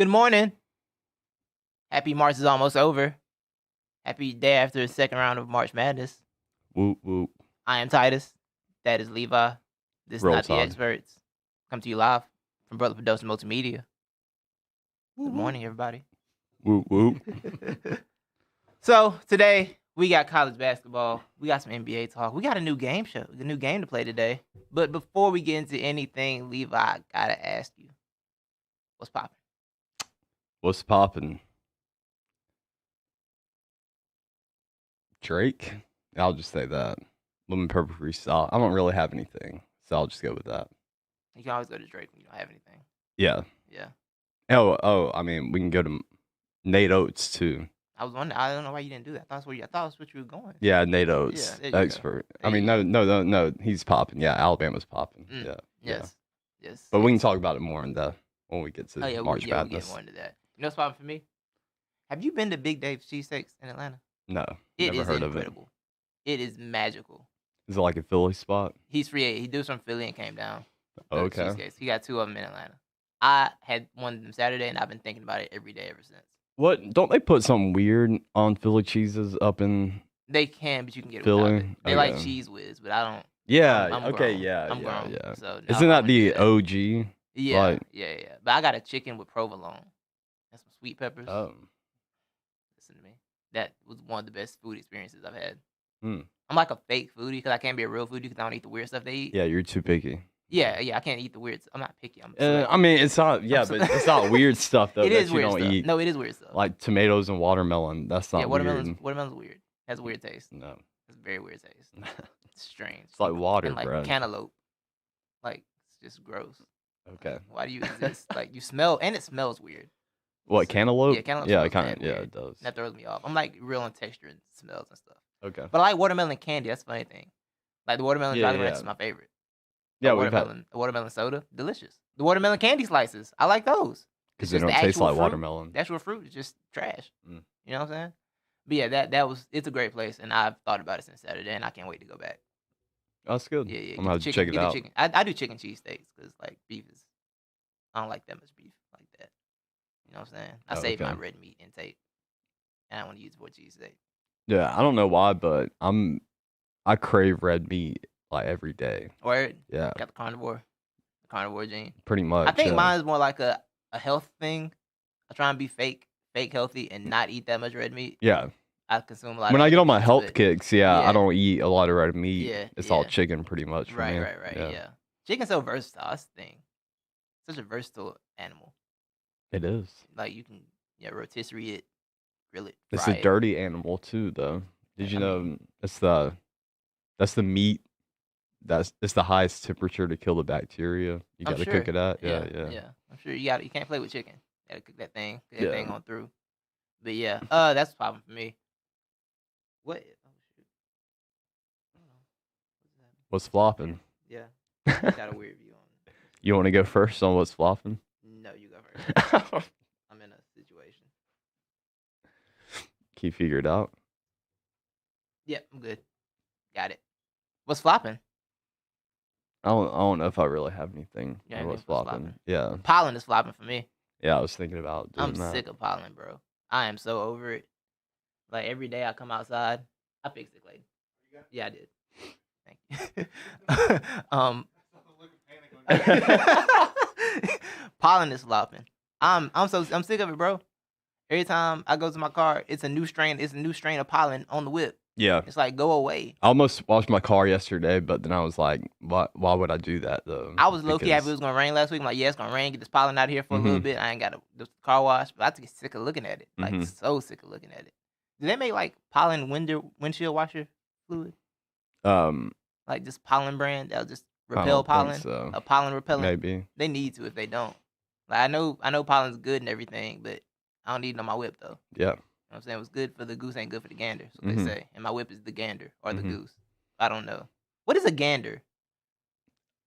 Good morning. Happy March is almost over. Happy day after the second round of March Madness. Whoop, whoop. I am Titus. That is Levi. This is Roll Not the Tide. Experts. Come to you live from Brother Podosa Multimedia. Good morning, everybody. Whoop, whoop. So today we got college basketball. We got some NBA talk. We got a new game show, a new game to play today. But before we get into anything, Levi, I gotta ask you, what's poppin'? What's poppin'? Drake? I'll just say that. Lemon Purple Freestyle. I don't really have anything, so I'll just go with that. You can always go to Drake when you don't have anything. Yeah. Yeah. Oh, I mean, we can go to Nate Oates, too. I was wondering. I don't know why you didn't do that. I thought that's where you were going. Yeah, NATO's there you go. expert. I There mean, you no. He's popping. Yeah, Alabama's popping. Yeah. Yes. Yes. But we can talk about it more when we get to March we'll get Madness. more into that. You know what's popping for me? Have you been to Big Dave's Cheesesteaks in Atlanta? No, It never is heard incredible. It is magical. Is it like a Philly spot? He's free. He was from Philly and came down. Okay. Cheesesteaks. He got 2 of them in Atlanta. I had one of them Saturday, and I've been thinking about it every day ever since. What? Don't they put something weird on Philly cheeses up in? They can, but you can get it Philly. without it. They like Cheese Whiz, but I don't. Yeah. I'm okay. grown. Yeah. I'm yeah. grown. Yeah. So Isn't that the OG? Yeah. Like, yeah. But I got a chicken with provolone and some sweet peppers. oh. Listen to me. That was one of the best food experiences I've had. Hmm. I'm like a fake foodie because I can't be a real foodie because I don't eat the weird stuff they eat. Yeah, you're too picky. Yeah. I can't eat the weird. I'm not picky. I mean, it's not. Yeah, but it's not weird stuff though. It that is you weird don't stuff. eat. No, it is weird stuff. Like tomatoes and watermelon. That's not weird. Watermelon's weird. Has a weird taste. No. It's a very weird taste. It's strange. It's like water, and like bro. cantaloupe. Like it's just gross. Okay. Why do you exist? Like you smell, and it smells weird. What, cantaloupe? Yeah, cantaloupe. Yeah, smells kind of. mad Yeah, weird. it does. That throws me off. I'm like real on texture and smells and stuff. Okay. But I like watermelon candy. That's the funny thing. Like the watermelon Jolly Ranch is my favorite. Yeah, watermelon soda, delicious. The watermelon candy slices, I like those. Because they don't taste like watermelon. The actual fruit is just trash. You know what I'm saying? But yeah, it's a great place, and I've thought about it since Saturday, and I can't wait to go back. That's good. Yeah. I'm gonna have to check it out. I do chicken cheesesteaks because like beef is, I don't like that much beef like that. You know what I'm saying? I save my red meat intake, and I want to use it for cheesesteak. Yeah, I don't know why, but I crave red meat like every day. Word. Yeah. Got the carnivore gene. Pretty much. I think mine's more like a health thing. I try and be fake healthy and not eat that much red meat. Yeah. I consume a lot. When of I get on my meat, health kicks, I don't eat a lot of red meat. Yeah, it's all chicken pretty much for me. Right. Yeah. Chicken's so versatile. That's the thing. Such a versatile animal. It is. Like you can rotisserie it, grill it. It's a dirty animal too, though. Did you know that's the meat it's the highest temperature to kill the bacteria. You got to cook it at. Yeah. I'm sure you can't play with chicken. You got to cook that thing. Get that thing on through. But yeah, that's the problem for me. What? Oh shoot. What's flopping? Yeah. Got a weird view on it. You want to go first on what's flopping? No, you go first. I'm in a situation. Can you figure it out? Yeah, I'm good. Got it. What's flopping? I don't know if I really have anything. Yeah, What's flopping? Yeah. Pollen is flopping for me. Yeah, I was thinking about doing that. I'm sick of pollen, bro. I am so over it. Like every day I come outside, I fixed it, Clayton. Yeah, I did. Thank you. Pollen is flopping. I'm sick of it, bro. Every time I go to my car, it's a new strain. It's a new strain of pollen on the whip. Yeah. It's like, go away. I almost washed my car yesterday, but then I was like, why would I do that, though? I was low-key happy it was going to rain last week. I'm like, yeah, it's going to rain. Get this pollen out of here for a little bit. I ain't got the car wash. But I get sick of looking at it. Like, so sick of looking at it. Do they make, like, pollen windshield washer fluid? Like, just pollen brand that'll just repel pollen? So. A pollen repellent? Maybe. They need to if they don't. Like, I know pollen's good and everything, but I don't need it on my whip, though. Yeah. You know what I'm saying? What's good for the goose ain't good for the gander. That's what they say. And my whip is the gander or the goose. I don't know. What is a gander?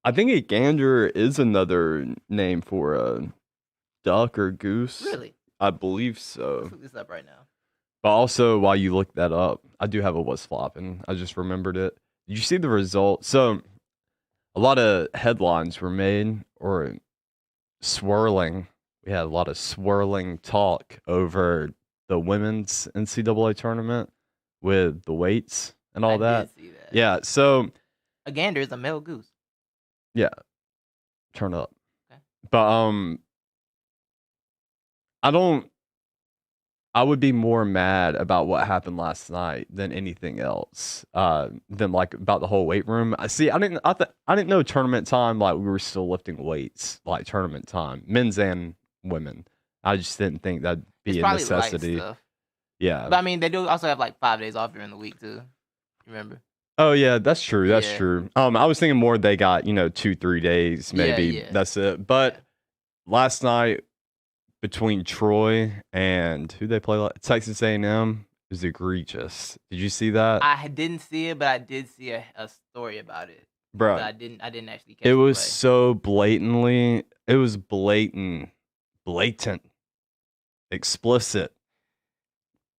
I think a gander is another name for a duck or goose. Really? I believe so. Let's look this up right now. But also, while you look that up, I do have a what's flopping. I just remembered it. Did you see the result? So, a lot of headlines were made or swirling. We had a lot of swirling talk over the women's NCAA tournament with the weights and all that. I did see that. Yeah, so a gander is a male goose. Yeah, turn up. Okay. But I would be more mad about what happened last night than anything else. Than like about the whole weight room. I didn't know tournament time. Like we were still lifting weights like tournament time, men's and women. I just didn't think that'd be a necessity. Yeah, but I mean they do also have like 5 days off during the week too. Remember? Oh yeah, that's true. That's true. I was thinking more they got 2-3 days maybe. Yeah. That's it. But last night, between Troy and who they play Texas A&M is egregious. Did you see that? I didn't see it, but I did see a story about it. Bro, But I didn't actually catch it the was play. so blatant, explicit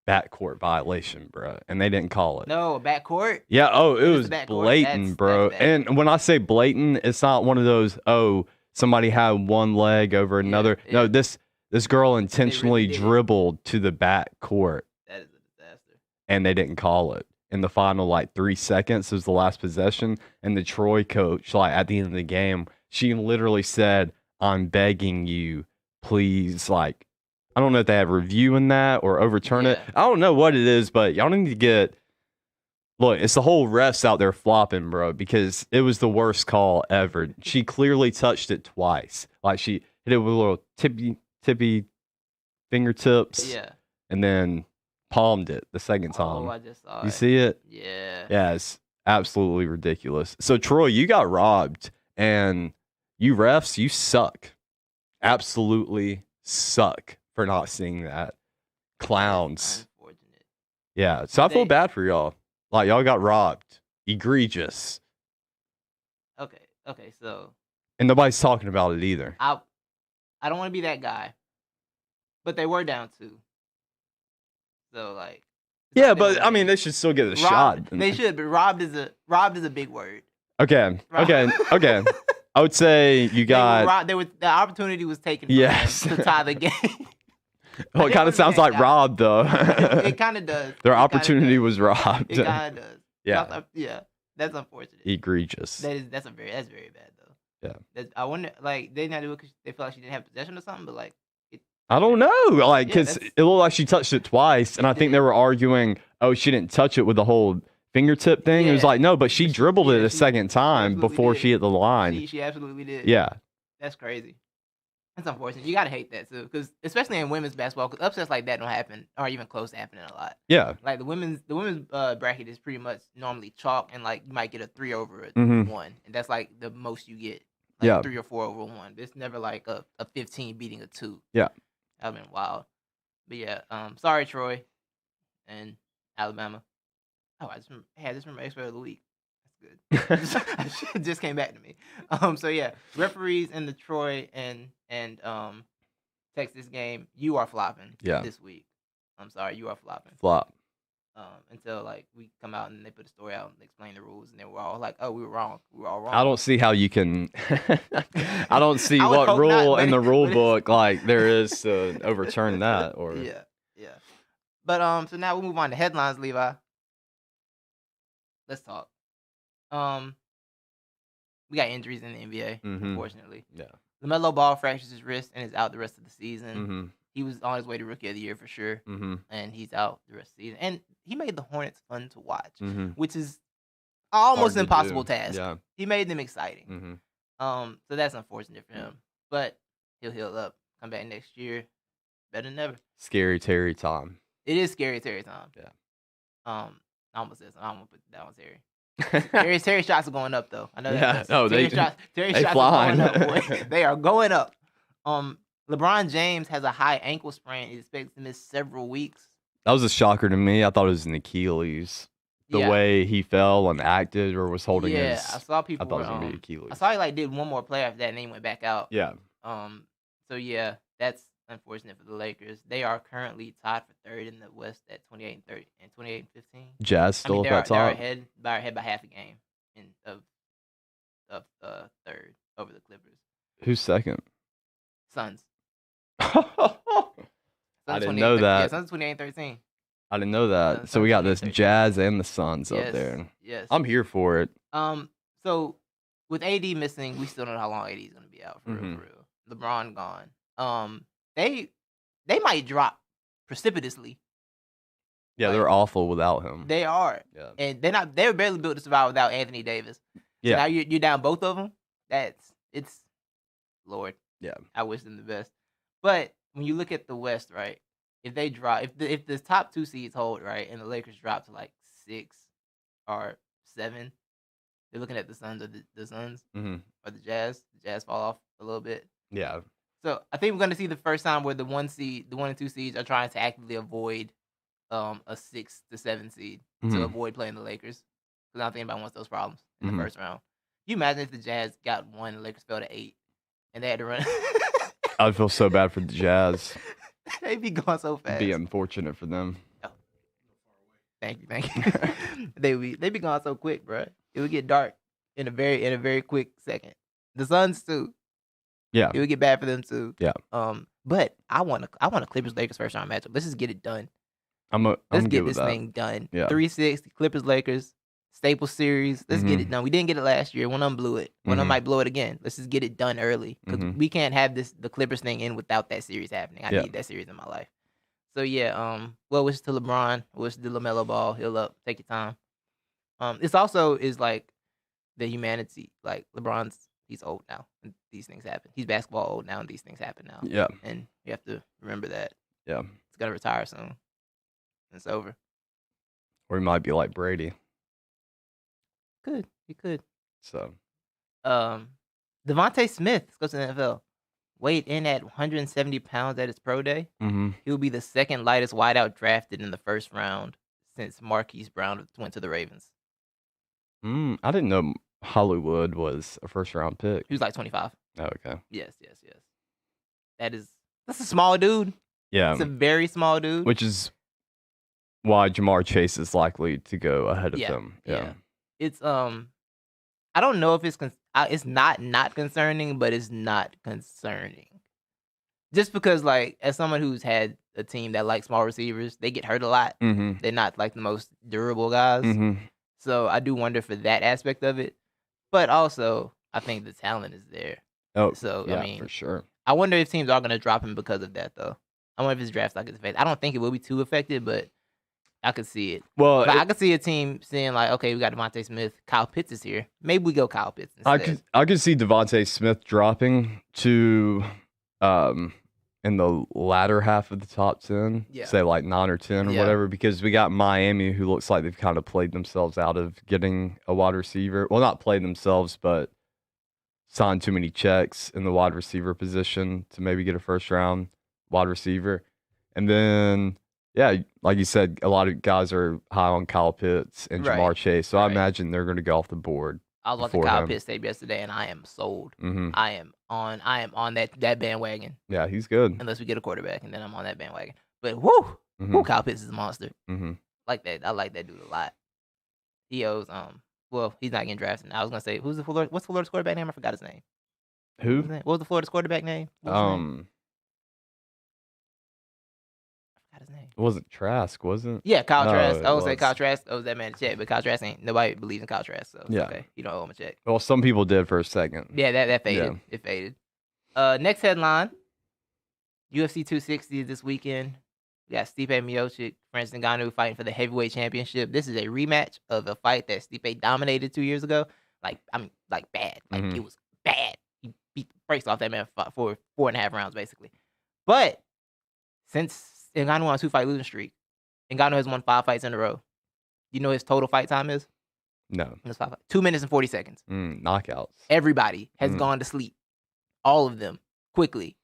backcourt violation, bro, and they didn't call it. No, backcourt? Yeah, it When it's was the backcourt, blatant, bro. that's bad. And when I say blatant, it's not one of those, somebody had one leg over another. Yeah. No, this girl intentionally did it. dribbled to the backcourt, That is a disaster. and they didn't call it. In the final, 3 seconds was the last possession, and the Troy coach, at the end of the game, she literally said, "I'm begging you, please, I don't know if they have reviewing that or overturn it. Yeah. I don't know what it is, but y'all need to get. Look, it's the whole refs out there flopping, bro, because it was the worst call ever. She clearly touched it twice. She hit it with a little tippy fingertips, Yeah. and then palmed it the second time. Oh, I just saw it. You see it? Yeah. Yeah, it's absolutely ridiculous. So, Troy, you got robbed, and you refs, you suck. Absolutely suck for not seeing that. Clowns. Unfortunate. Yeah, so I feel bad for y'all. Y'all got robbed. Egregious. Okay, so. And nobody's talking about it either. I don't want to be that guy, but they were down 2. So, Yeah, but I mean, they should still get a shot. They should, but robbed is a big word. Okay. I would say you got. The opportunity was taken from them to tie the game. Well, it kind of sounds like robbed, though. It kind of does. Their opportunity was robbed. It kind of does. Yeah. Yeah. That's unfortunate. Egregious. That's very bad though. Yeah. I wonder, they not do it because they feel like she didn't have possession or something, but I don't know, because it looked like she touched it twice, and I think they were arguing, she didn't touch it with the whole fingertip thing. It was no, but she dribbled it a second time before she hit the line. She absolutely did. Yeah. That's crazy. That's unfortunate. You gotta hate that too, because especially in women's basketball, because upsets like that don't happen, or even close to happening a lot. Yeah. The women's bracket is pretty much normally chalk, and you might get a 3 over a 1, and that's the most you get. 3 or 4 over 1. It's never a 15 beating a 2. Yeah. That'd been wild. But yeah, sorry Troy and Alabama. Oh, I just remember expert of the week. That's good. It just came back to me. So yeah, referees in the Troy and Texas game, you are flopping. Yeah. This week. I'm sorry, you are flopping. Flop. Until we come out and they put a story out and explain the rules, and then we're all like, "Oh, we were wrong. We were all wrong." I don't see how you can. I don't see I would what hope rule not, in the but rule book there is to overturn that. Or yeah. But so now we'll move on to headlines, Levi. Let's talk. We got injuries in the NBA, unfortunately. Yeah. LaMelo Ball fractures his wrist and is out the rest of the season. Mm-hmm. He was on his way to Rookie of the Year for sure, and he's out the rest of the season. And he made the Hornets fun to watch, which is almost an impossible task. Yeah. He made them exciting. So that's unfortunate for him, but he'll heal up, come back next year, better than ever. Scary Terry time. It is scary Terry time. Yeah. I almost said something. I almost put that on Terry. Terry shots are going up though. I know that. No, Terry shots flying. are going up, boy. They are going up. LeBron James has a high ankle sprain. He's expected to miss several weeks. That was a shocker to me. I thought it was an Achilles. The way he fell and acted or was holding his. Yeah, I saw people. I thought it was gonna be Achilles. I saw he did one more play after that, and then he went back out. Yeah. So yeah, that's unfortunate for the Lakers. They are currently tied for third in the West at 28 and 15. Jazz still at that top. They're ahead by half a game of third over the Clippers. Who's second? Suns. I didn't know that. Yeah, Suns 28-13. I didn't know that. So we got this Jazz and the Suns up there. Yes. I'm here for it. So with AD missing, we still don't know how long AD is going to be out for real. LeBron gone. They might drop precipitously. Yeah, they're awful without him. They are. Yeah. And they're barely built to survive without Anthony Davis. So yeah. Now you're down both of them. It's Lord. Yeah. I wish them the best. But when you look at the West, right? If they drop, if the top 2 seeds hold, right, and the Lakers drop to 6 or 7, they're looking at the Suns or the Suns or the Jazz. The Jazz fall off a little bit. Yeah. So I think we're going to see the first time where the 1 and 2 seeds are trying to actively avoid a 6 to 7 seed to avoid playing the Lakers. Because I don't think anybody wants those problems in the first round. Can you imagine if the Jazz got 1 and the Lakers fell to 8 and they had to run? I'd feel so bad for the Jazz. They'd be going so fast. It'd be unfortunate for them. Oh. Thank you. They'd be going so quick, bro. It would get dark in a very quick second. The Suns too. Yeah. It would get bad for them too. Yeah. But I want a Clippers Lakers first round matchup. Let's just get it done. Let's get this thing done. Yeah. 360 Clippers Lakers Staples series. Let's get it done. We didn't get it last year. One of them blew it. One of them might blow it again. Let's just get it done early because we can't have the Clippers thing in without that series happening. I need that series in my life. So yeah. Well, wishes to LeBron. Wishes to LaMelo Ball. Heal up. Take your time. This also is like the humanity. Like he's old now, and these things happen. He's basketball old now, and these things happen now. Yeah. And you have to remember that. Yeah. He's gonna retire soon. It's over. Or he might be like Brady. He could. So. Devonta Smith goes to the NFL. Weighed in at 170 pounds at his pro day. He'll be the second lightest wideout drafted in the first round since Marquise Brown went to the Ravens. I didn't know Hollywood was a first round pick. He was like 25. Oh, okay. Yes. That's a small dude. Yeah. It's a very small dude. Which is why Jamar Chase is likely to go ahead of them. Yeah. It's I don't know if it's not concerning, but it's not concerning. Just because, like, as someone who's had a team that likes small receivers, they get hurt a lot. They're not like the most durable guys. So I do wonder for that aspect of it. But also, I think the talent is there. Oh, so yeah, I mean, for sure. I wonder if teams are going to drop him because of that, though. I wonder if his draft stock is affected. I don't think it will be too affected, but I could see it. Well, I could see a team saying like, okay, we got Devonta Smith, Kyle Pitts is here. Maybe we go Kyle Pitts instead. I could see Devonta Smith dropping to in the latter half of the top 10, say like 9 or 10 or whatever, because we got Miami, who looks like they've kind of played themselves out of getting a wide receiver. Well, not played themselves, but signed too many checks in the wide receiver position to maybe get a first round wide receiver. And then, yeah, like you said, a lot of guys are high on Kyle Pitts and Jamar Chase, so I imagine they're going to go off the board. I was watching Kyle Pitts tape yesterday, and I am sold. I am on that bandwagon. Yeah, he's good. Unless we get a quarterback, and then I'm on that bandwagon. But whoo, Kyle Pitts is a monster. Like that. I like that dude a lot. He owes well, he's not getting drafted. I was gonna say what's Florida's quarterback name? I forgot his name. Who? What was the Florida's quarterback name? I forgot his name. It wasn't Trask, was it? Yeah, Kyle Trask. I would say Kyle Trask owes that man a check, but Kyle Trask ain't. Nobody believes in Kyle Trask, so it's okay. You don't owe him a check. Well, some people did for a second. Yeah, that faded. Yeah. It faded. Next headline: UFC 260 this weekend. We got Stipe Miocic, Francis Ngannou fighting for the heavyweight championship. This is a rematch of a fight that Stipe dominated 2 years ago. Like bad. It was bad. He beat the brakes off that man for 4.5 rounds, basically. But since Ngannou on a 2-fight losing streak, Ngannou has won 5 fights in a row. You know his total fight time is? No. It's 5 fights. 2 minutes and 40 seconds. Knockouts. Everybody has gone to sleep. All of them. Quickly.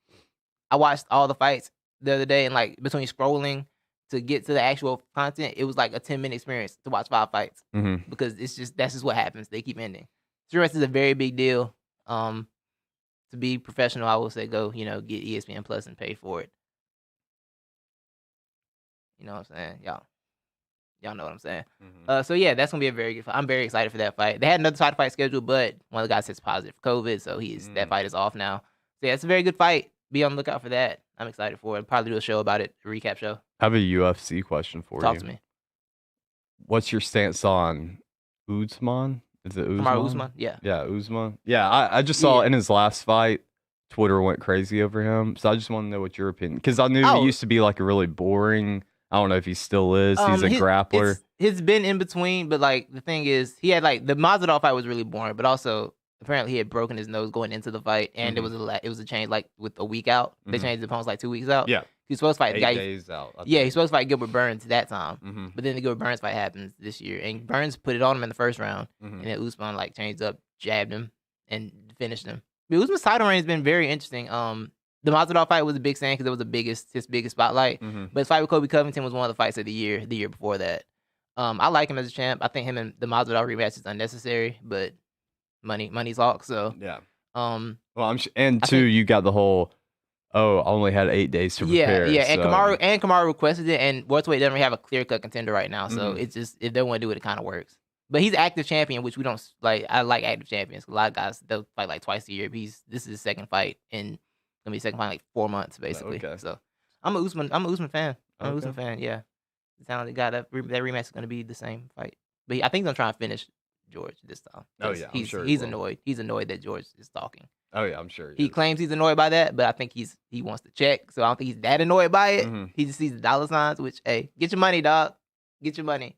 I watched all the fights the other day, and like between scrolling to get to the actual content, it was like a 10-minute experience to watch 5 fights. Because that's just what happens. They keep ending. Stress is a very big deal. To be professional, I will say go, get ESPN Plus and pay for it. You know what I'm saying? Y'all know what I'm saying. So yeah, that's gonna be a very good fight. I'm very excited for that fight. They had another title fight scheduled, but one of the guys tested positive for COVID, so that fight is off now. So yeah, it's a very good fight. Be on the lookout for that. I'm excited for it. Probably do a show about it, a recap show. I have a UFC question for you. Talk to me. What's your stance on Usman? Is it Usman? Kamaru Usman? Yeah. Yeah, Usman. Yeah, I just saw in his last fight, Twitter went crazy over him. So I just want to know what your opinion, because I knew he used to be like a really boring. I don't know if he still is. He's a grappler. It's been in between, but like the thing is, he had like the Masvidal fight was really boring, but also apparently he had broken his nose going into the fight, and it was a change like with a week out. They changed the opponents like 2 weeks out. Yeah, he was supposed to fight 8 days out. Yeah, he's supposed to fight Gilbert Burns that time, but then the Gilbert Burns fight happens this year, and Burns put it on him in the first round, and then Usman like changed up, jabbed him, and finished him. But Usman's title reign has been very interesting. the Masvidal fight was a big thing because it was his biggest spotlight. Mm-hmm. But his fight with Kobe Covington was one of the fights of the year before that. I like him as a champ. I think him and the Masvidal rematch is unnecessary, but money's talk. So Yeah. well, you got the whole. Oh, I only had 8 days to prepare. Yeah, and Kamaru requested it, and welterweight doesn't really have a clear cut contender right now. So it's just if they want to do it, it kind of works. But he's active champion, which we don't like. I like active champions. A lot of guys they'll fight like twice a year. But this is his second fight in gonna be second fight in like 4 months basically. Okay. So I'm a Usman fan. I'm a Usman fan. Yeah, the talented guy. That rematch is gonna be the same fight. But I think he's gonna try and finish George this time. Oh yeah, I'm sure he's annoyed. He's annoyed that George is talking. Oh yeah, I'm sure he claims he's annoyed by that, but I think he wants to check. So I don't think he's that annoyed by it. Mm-hmm. He just sees the dollar signs. Which get your money, dog. Get your money.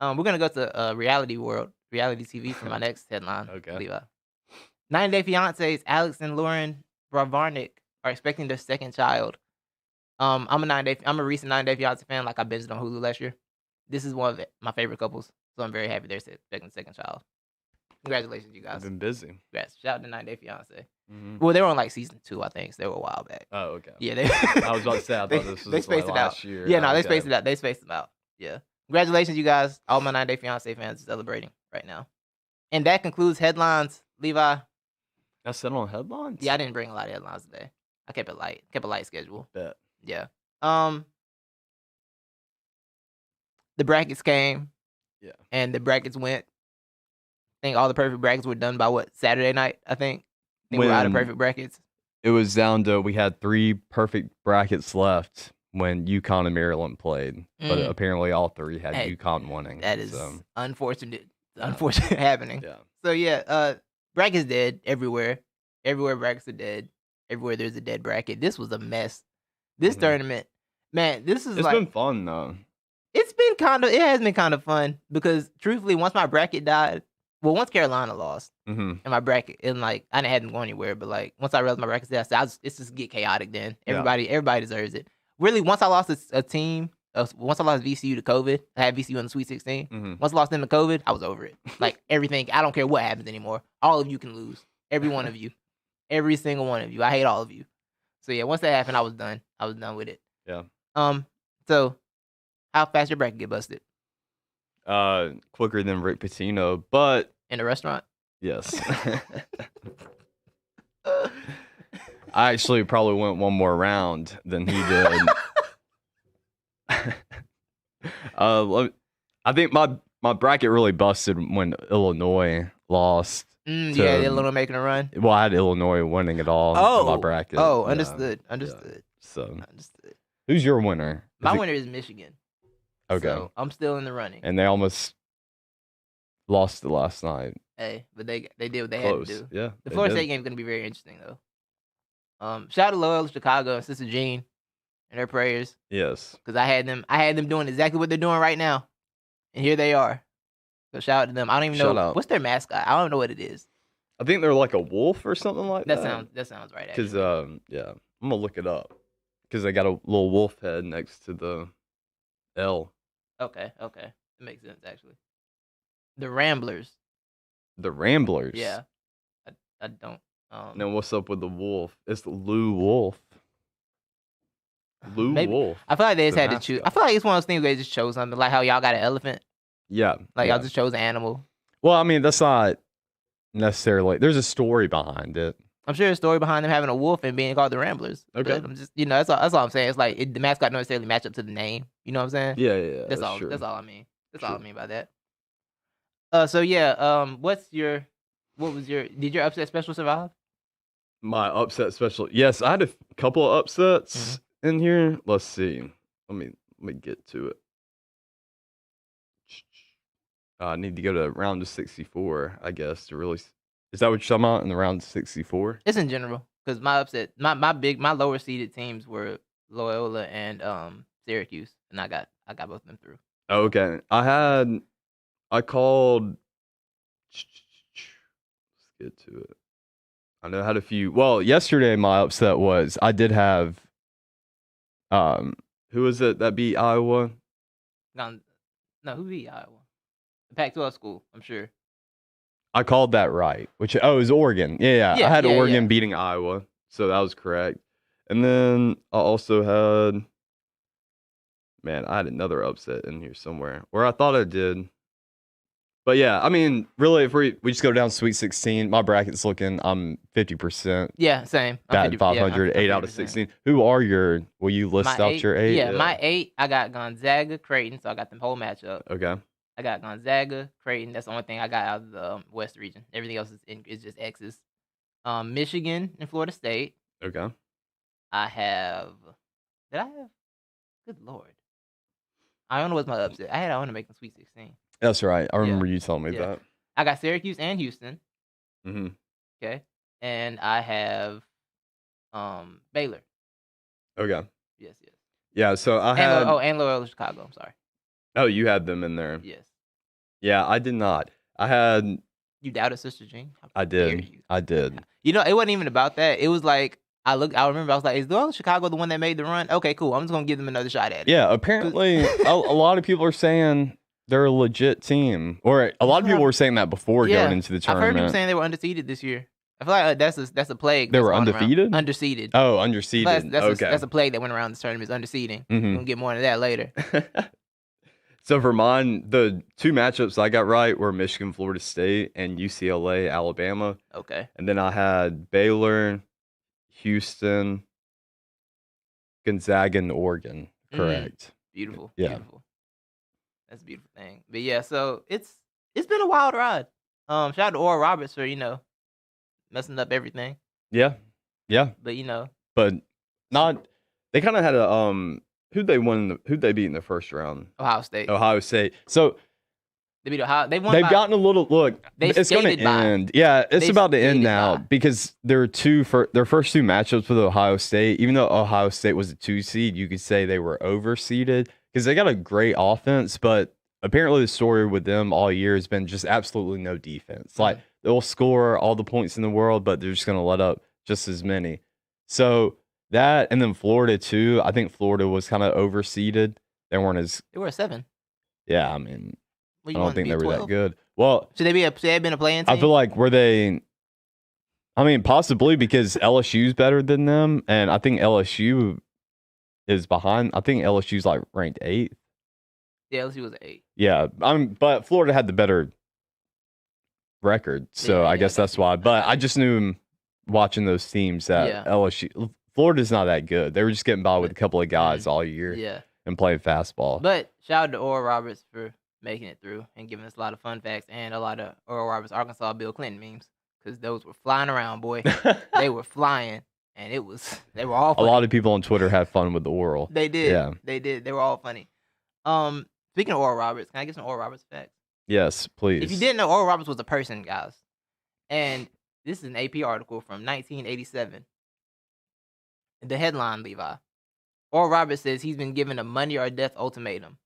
We're gonna go to reality TV for my next headline. Okay. Levi. 90 Day Fiancés Alex and Lauren Bravarnik are expecting their second child. I'm a recent 90 Day Fiancé fan. Like I binged on Hulu last year. This is one of my favorite couples, so I'm very happy they're expecting the second child. Congratulations, you guys. I've been busy. Congrats. Shout out to 90 Day Fiancé. Mm-hmm. Well, they were on like season 2, I think. So they were a while back. Oh, okay. Yeah, I was about to say I thought this was spaced like last year. Yeah, no, they spaced it out. They spaced them out. Yeah. Congratulations, you guys. All my 90 Day Fiancé fans are celebrating right now. And that concludes headlines. Levi. That's it on headlines? Yeah, I didn't bring a lot of headlines today. I kept it light. Kept a light schedule. Bet. Yeah. The brackets came. Yeah. And the brackets went. I think all the perfect brackets were done by Saturday night, I think. We're out of perfect brackets. It was down to, we had 3 perfect brackets left when UConn and Maryland played. But apparently all 3 had UConn winning. That is unfortunate happening. Yeah. So yeah, brackets dead everywhere. Everywhere brackets are dead. Everywhere there's a dead bracket. This was a mess. This tournament, man, it's been fun though. It has been kind of fun because truthfully, once my bracket died, once Carolina lost, and my bracket, and like I didn't have them go anywhere, but like once I realized my bracket's dead, it's just get chaotic. Then everybody deserves it. Really, once I lost a team, once I lost VCU to COVID, I had VCU in the Sweet 16. Once I lost them to COVID, I was over it. Like everything, I don't care what happens anymore. All of you can lose. Every one of you. Every single one of you. I hate all of you. So yeah, once that happened, I was done. I was done with it. Yeah. So how fast your bracket get busted? Quicker than Rick Pitino, but in a restaurant? Yes. I actually probably went one more round than he did. I think my bracket really busted when Illinois lost. Yeah, Illinois making a run. Well, I had Illinois winning it all in my bracket. Oh, understood. Yeah. So, understood. Who's your winner? My winner is Michigan. Okay. So I'm still in the running. And they almost lost it last night. Hey, but they did what they Close. had to do. Yeah. The Florida State game is going to be very interesting, though. Shout out to Loyola Chicago and Sister Jean and their prayers. Yes. Because I had them doing exactly what they're doing right now. And here they are. So shout out to them. I don't even know. What's their mascot? I don't know what it is. I think they're like a wolf or something like that. That sounds right. Because, yeah. I'm going to look it up. Because they got a little wolf head next to the L. Okay. That makes sense, actually. The Ramblers. The Ramblers? Yeah. I don't. Now, what's up with the wolf? It's Lou Wolf. Wolf. I feel like they just had to choose. I feel like it's one of those things where they just chose something. Like how y'all got an elephant. Yeah. Like y'all just chose an animal. Well, I mean, that's not necessarily. There's a story behind it. I'm sure there's a story behind them having a wolf and being called the Ramblers. Okay. But I'm just, that's all I'm saying. It's like the mascot don't necessarily match up to the name. You know what I'm saying? Yeah. That's all. True. That's all I mean. That's True. all I mean by that. So yeah. Did your upset special survive? My upset special. Yes, I had a couple of upsets in here. Let's see. Let me get to it. I need to go to round of 64, I guess, to really. Is that what you're talking about in the round of 64? It's in general because my upset, my lower seeded teams were Loyola and Syracuse, and I got both of them through. Okay, I called. Let's get to it. I know I had a few. Well, yesterday my upset was I did have. Who was it that beat Iowa? No, who beat Iowa? The Pac-12 school, I'm sure. I called that right. It was Oregon. Yeah. I had Oregon beating Iowa, so that was correct. And then I also had, man, I had another upset in here somewhere where I thought I did. But yeah, I mean, really, if we just go down Sweet 16, my bracket's looking, I'm 50%. Yeah, same. I'm Batting 500, 8 out of 16. Who are will you list out your 8? Yeah, my 8, I got Gonzaga, Creighton, so I got the whole matchup. Okay. I got Gonzaga, Creighton. That's the only thing I got out of the West region. Everything else is just X's. Michigan and Florida State. Okay. I have. Did I have? Good Lord. I don't know what's my upset. I want to make the Sweet 16. That's right. I remember you telling me that. I got Syracuse and Houston. Mm-hmm. Okay. And I have Baylor. Okay. Yes. Yeah, so I had... and Loyola Chicago. I'm sorry. Oh, you had them in there. Yes. Yeah, I did not. I had... You doubted Sister Jean? I did. I did. You know, it wasn't even about that. It was like, I remember, I was like, is Loyola Chicago the one that made the run? Okay, cool. I'm just going to give them another shot at it. Yeah, apparently a lot of people are saying they're a legit team. Or a lot of people were saying that before going into the tournament. I've heard people saying they were undefeated this year. I feel like that's a plague. They were undefeated? Underseeded. Oh, underseeded. That's a plague that went around this tournament, is underseeding. We're going to get more into that later. So for mine, the 2 matchups I got right were Michigan, Florida State, and UCLA, Alabama. Okay. And then I had Baylor, Houston, Gonzaga, and Oregon. Correct. Beautiful. Yeah. Beautiful. That's a beautiful thing. But yeah, so it's been a wild ride. Shout out to Oral Roberts for, messing up everything. Yeah. But but not. They kind of had a who'd they beat in the first round? Ohio State. So they beat Ohio. They've gotten a little look. It's going to end. Yeah, it's about to end now because their first 2 matchups with Ohio State. Even though Ohio State was a 2 seed, you could say they were overseeded because they got a great offense, but apparently the story with them all year has been just absolutely no defense. Like, they'll score all the points in the world, but they're just going to let up just as many. So that, and then Florida too. I think Florida was kind of overseeded. They weren't as... They were a 7. Yeah, I mean, I don't think they were 12? that good. Well, should they have been a playing team? I feel like were they... I mean, possibly because LSU's better than them, and I think LSU is behind. I think LSU's like ranked 8th. Yeah, LSU was 8. Yeah, but Florida had the better record, so I guess that's why. But I just knew watching those teams that LSU, Florida's not that good. They were just getting by with a couple of guys all year, and playing fastball. But shout out to Oral Roberts for making it through and giving us a lot of fun facts and a lot of Oral Roberts Arkansas Bill Clinton memes, because those were flying around, boy. They were flying, and they were all funny. A lot of people on Twitter had fun with the Oral. They did. Yeah, they did. They were all funny. Speaking of Oral Roberts, can I get some Oral Roberts facts? Yes, please. If you didn't know, Oral Roberts was a person, guys. And this is an AP article from 1987. The headline, Levi. Oral Roberts says he's been given a money or death ultimatum.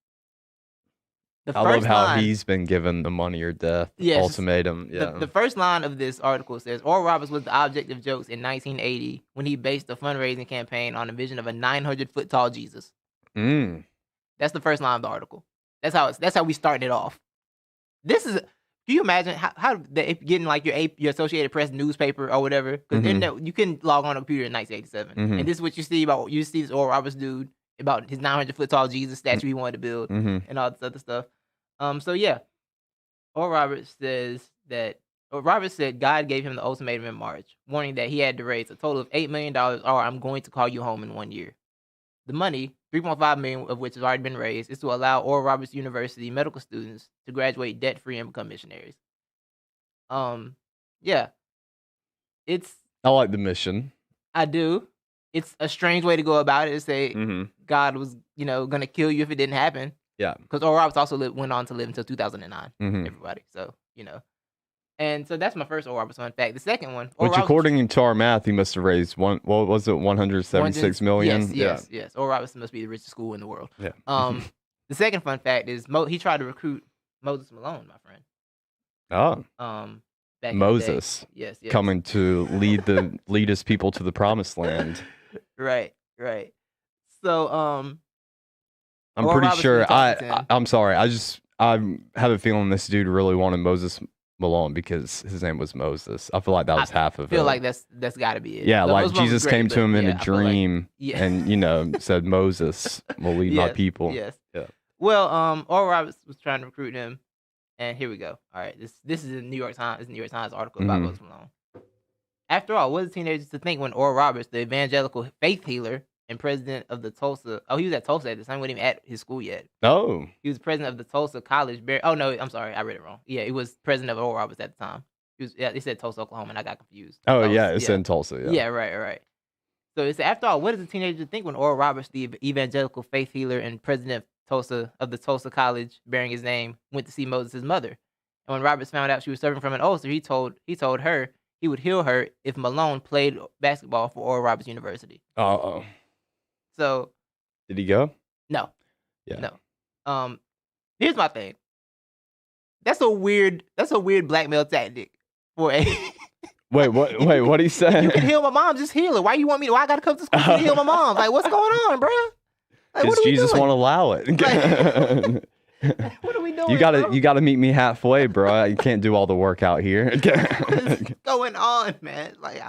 I love how he's been given the money or death ultimatum. Yeah. The first line of this article says, Oral Roberts was the object of jokes in 1980 when he based a fundraising campaign on a vision of a 900-foot tall Jesus. That's the first line of the article. That's how we started it off. This is... Do you imagine how getting like your Associated Press newspaper or whatever? Because you can log on a computer in 1987, and this is what you see this Oral Roberts dude about his 900-foot tall Jesus statue he wanted to build, and all this other stuff. So yeah, Oral Roberts said God gave him the ultimatum in March, warning that he had to raise a total of $8 million, or I'm going to call you home in 1 year. The money, $3.5 million of which has already been raised, is to allow Oral Roberts University medical students to graduate debt-free and become missionaries. Yeah. I like the mission. I do. It's a strange way to go about it, to say God was, going to kill you if it didn't happen. Yeah. Because Oral Roberts also went on to live until 2009, everybody. So, And so that's my first Oral Roberts fun fact. The second one, according to our math, he must have raised what was it, 176 million? Yes. Oral Roberts must be the richest school in the world. Yeah. The second fun fact is he tried to recruit Moses Malone, my friend. Oh. Back Moses. Yes. Coming to lead his people to the promised land. Right. So I'm pretty sure I'm sorry. I have a feeling this dude really wanted Moses Malone because his name was Moses. I feel like that was half of it. I feel like that's got to be it. Yeah, The like Moses one was Jesus great, came but to him in yeah, a I feel like- dream yeah. and, said, Moses will lead my Yes, people. Yes. Yeah. Well, Oral Roberts was trying to recruit him, and here we go. All right, this is a New York Times. It's a New York Times article about Moses Malone. After all, what did teenagers to think when Oral Roberts, the evangelical faith healer and president of the Tulsa, he was at Tulsa at the time, he wasn't even at his school yet. Oh. He was president of the Tulsa College. Oh no, I'm sorry, I read it wrong. Yeah, he was president of Oral Roberts at the time. It said Tulsa, Oklahoma, and I got confused. Oh yeah, it's in Tulsa. Yeah. Yeah, right. So it's after all, what does a teenager think when Oral Roberts, the evangelical faith healer and president of the Tulsa College, bearing his name, went to see Moses' mother? And when Roberts found out she was suffering from an ulcer, he told her he would heal her if Malone played basketball for Oral Roberts University. Uh-oh. So did he go? No. Yeah. No. Here's my thing. That's a weird blackmail tactic for a Wait, what did he say? You can heal my mom, just heal her. Why you want me to? Why I gotta come to school to heal my mom? Like, what's going on, bro? Like, because Jesus won't allow it. What are we doing? You gotta meet me halfway, bro. You can't do all the work out here. What's going on, man? Like,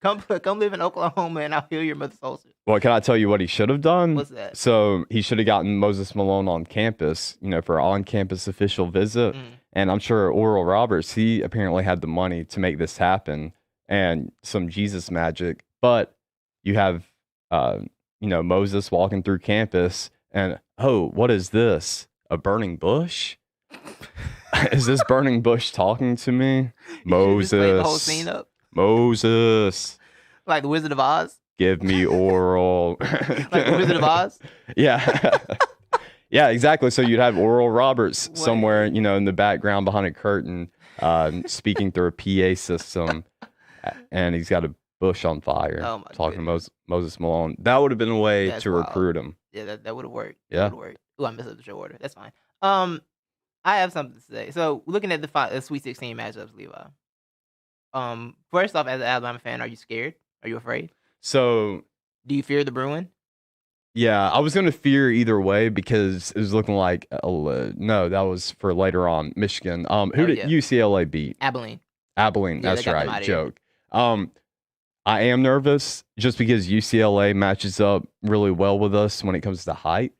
come live in Oklahoma and I'll heal your mother's ulcer. Well, can I tell you what he should have done? What's that? So he should have gotten Moses Malone on campus, for an on-campus official visit. And I'm sure Oral Roberts, he apparently had the money to make this happen and some Jesus magic. But you have, Moses walking through campus and, oh, what is this? A burning bush? Is this burning bush talking to me? Moses. Just played the whole scene up. Moses. Like the Wizard of Oz? Give me Oral. Like the Wizard of Oz? Yeah. Yeah, exactly. So you'd have Oral Roberts somewhere, in the background behind a curtain, speaking through a PA system, and he's got a bush on fire, talking to Moses Malone. That would have been a way to recruit him. Yeah, that would have worked. Yeah. That would have worked. Ooh, I messed up the show order. That's fine. I have something to say. So, looking at the Sweet 16 matchups, Levi. First off, as an Alabama fan, are you scared? Are you afraid? So, do you fear the Bruin? Yeah, I was going to fear either way because it was looking like no, that was for later on. Michigan. Who did UCLA beat? Abilene. Abilene. Yeah, that's right. Joke. I am nervous just because UCLA matches up really well with us when it comes to height.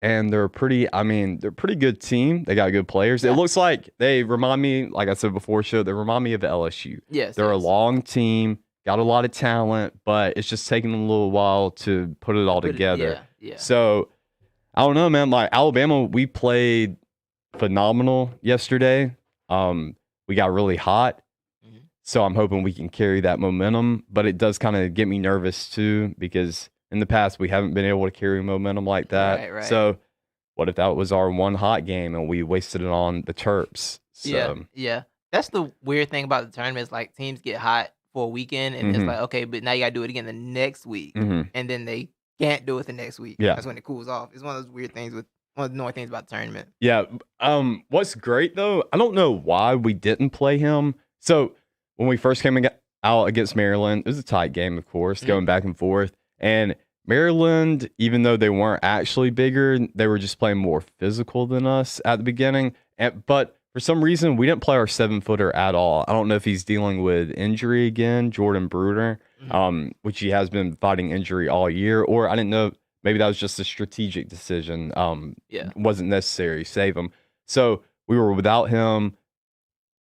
And they're a pretty good team. They got good players. Yeah. It looks like they remind me, like I said before, they remind me of LSU. Yes. They're a long team, got a lot of talent, but it's just taking them a little while to put it all together. Yeah. So, I don't know, man. Like Alabama, we played phenomenal yesterday. We got really hot. So I'm hoping we can carry that momentum, but it does kind of get me nervous too because in the past we haven't been able to carry momentum like that. Right. So what if that was our one hot game and we wasted it on the Terps? So, yeah. That's the weird thing about the tournament is like teams get hot for a weekend and it's like, okay, but now you got to do it again the next week. And then they can't do it the next week. Yeah. That's when it cools off. It's one of those weird things one of the annoying things about the tournament. Yeah. What's great though, I don't know why we didn't play him. So when we first came out against Maryland, it was a tight game, of course, going back and forth. And Maryland, even though they weren't actually bigger, they were just playing more physical than us at the beginning. But for some reason, we didn't play our 7-footer at all. I don't know if he's dealing with injury again, Jordan Bruder, which he has been fighting injury all year. Or I didn't know, maybe that was just a strategic decision. It wasn't necessary, save him. So we were without him.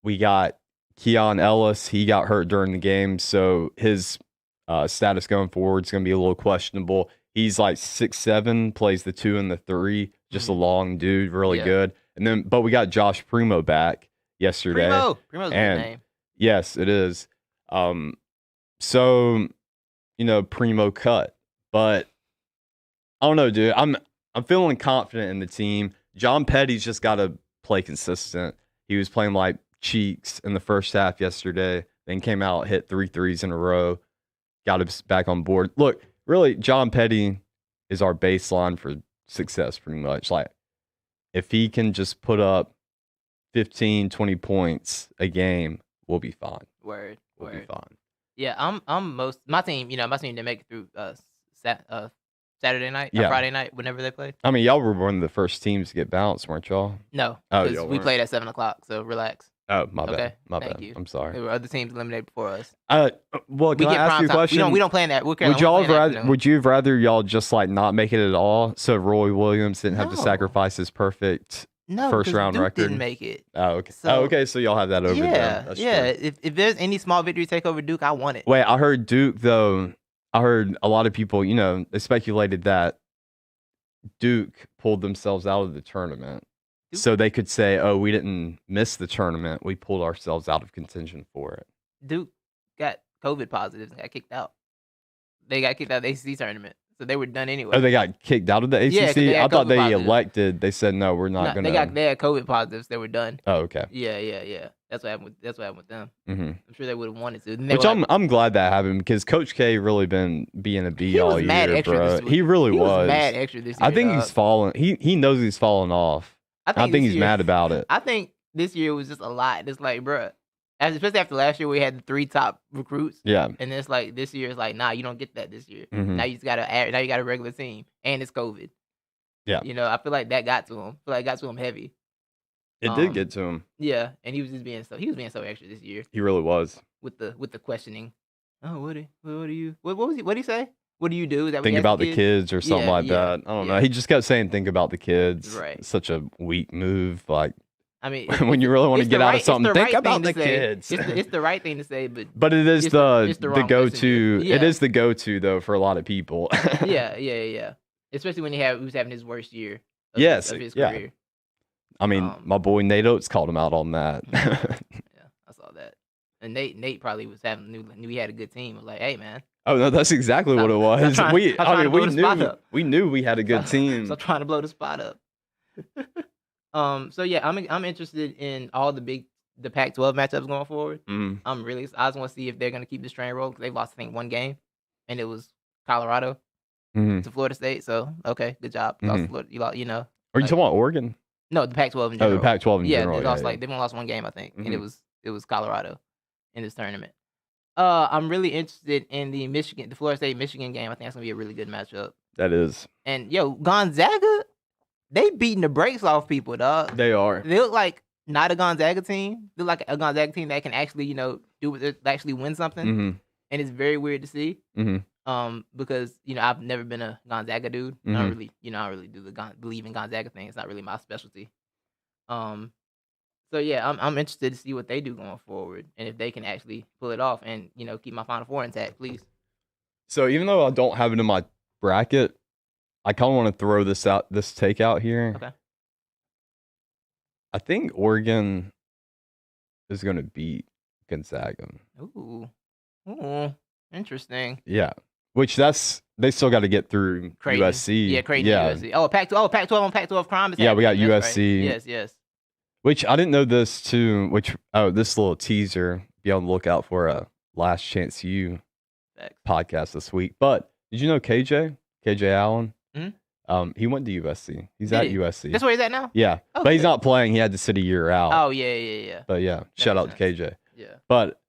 We got Keon Ellis, he got hurt during the game, so his status going forward is going to be a little questionable. He's like 6'7", plays the 2 and the 3, just a long dude, really good. But we got Josh Primo back yesterday. Primo's a good name. Yes, it is. So, Primo cut, but I don't know, dude. I'm feeling confident in the team. John Petty's just got to play consistent. He was playing like cheeks in the first half yesterday, then came out, hit 3 threes in a row, got us back on board. Look, really, John Petty is our baseline for success pretty much. Like, if he can just put up 15, 20 points a game, we'll be fine. We'll be fine. Yeah, my team didn't make it through Saturday night, Yeah. Friday night, whenever they played. I mean, y'all were one of the first teams to get bounced, weren't y'all? No, Oh, because y'all we weren't. played at 7:00, so relax. Oh, my bad. Okay, My thank bad. you. I'm sorry. There were other teams eliminated before us. Well, can I ask you a question? We don't plan that. Would you have rather y'all just like not make it at all, so Roy Williams didn't have to No. sacrifice his perfect No, first 'cause round Duke record? didn't make it. Oh, okay. So- okay. So y'all have that over Yeah, them. That's yeah. true. If there's any small victory take over Duke, I want it. Wait, I heard Duke though. I heard a lot of people, they speculated that Duke pulled themselves out of the tournament. Duke? So they could say, "Oh, we didn't miss the tournament. We pulled ourselves out of contention for it." Duke got COVID positives and got kicked out. They got kicked out of the ACC tournament, so they were done anyway. Oh, they got kicked out of the ACC? Yeah, 'cause they had I thought COVID they positives. elected. They said, "No, we're not going to." They had COVID positives. They were done. Oh, okay. Yeah. That's what happened with them. Mm-hmm. I'm sure they would have wanted to. Which I'm glad that happened because Coach K really been being a B all year, bro. He really was. Mad extra this year. I think he's fallen. He knows he's fallen off. I think he's mad about it. I think this year was just a lot. It's like, bro, especially after last year, we had the 3 top recruits. Yeah. And it's like this year is like, nah, you don't get that this year. Mhm. Now you got a regular team, and it's COVID. Yeah. I feel like that got to him. I feel like it got to him heavy. It did get to him. Yeah, and he was being so extra this year He really was. with the questioning. Oh, what do you say? What do you do? Is that what Think he asked about the kids or something like yeah, that. I don't know. He just kept saying, "Think about the kids." Right. It's such a weak move. Like I mean, when you really want to it's get the out right- of something, it's the think right about thing the to say. kids. It's the right thing to say, but But it is it's the the wrong go-to. messenger. It Yeah. is the go-to though for a lot of people. yeah. Especially when he was having his worst year. Yes, of his yeah. career. I mean, my boy Nate Oates called him out on that. Yeah, I saw that. And Nate probably was knew he had a good team. Was like, hey man, Oh no, that's exactly what it was. I'm trying to blow the spot up. We knew we had a good team. So I'm trying to blow the spot up. So yeah, I'm interested in all the Pac-12 matchups going forward. Mm. I just want to see if they're gonna keep this train rolling because they've lost I think 1 game, and it was Colorado Mhm. to Florida State. So okay, good job. Mhm. Lost Florida, Are you like- talking about Oregon? No, the Pac-12 in Oh, general. the Pac-12 in yeah, general. they lost yeah. they've only lost 1 game I think, and it Mhm. was Colorado in this tournament. I'm really interested in the Florida State Michigan game. I think that's gonna be a really good matchup. That is. And yo, Gonzaga, they beating the brakes off people, dog. They are. They look like not a Gonzaga team. They look like a Gonzaga team that can actually, actually win something. Mm-hmm. And it's very weird to see. Mm-hmm. Because I've never been a Gonzaga dude. I Mhm. don't really, I don't really do the believe in Gonzaga thing. It's not really my specialty. So yeah, I'm interested to see what they do going forward and if they can actually pull it off and keep my Final Four intact, please. So even though I don't have it in my bracket, I kind of want to throw this take out here. Okay. I think Oregon is going to beat Gonzaga. Ooh, interesting. Yeah. Which they still got to get through Creighton. USC. Yeah, Creighton. Yeah. USC. Oh, Pac-12 on Pac-12 crime. Yeah, we got happening. That's USC. Right. Yes. Which I didn't know this too. This little teaser. Be on the lookout for a Last Chance U Facts. podcast this week. But did you know KJ Allen? Mhm. He went to USC. He's Did at he? USC. That's where he's at now. Yeah, Oh, but he's good. not playing. He had to sit a year out. Oh yeah. But yeah, shout out makes to KJ. Yeah. But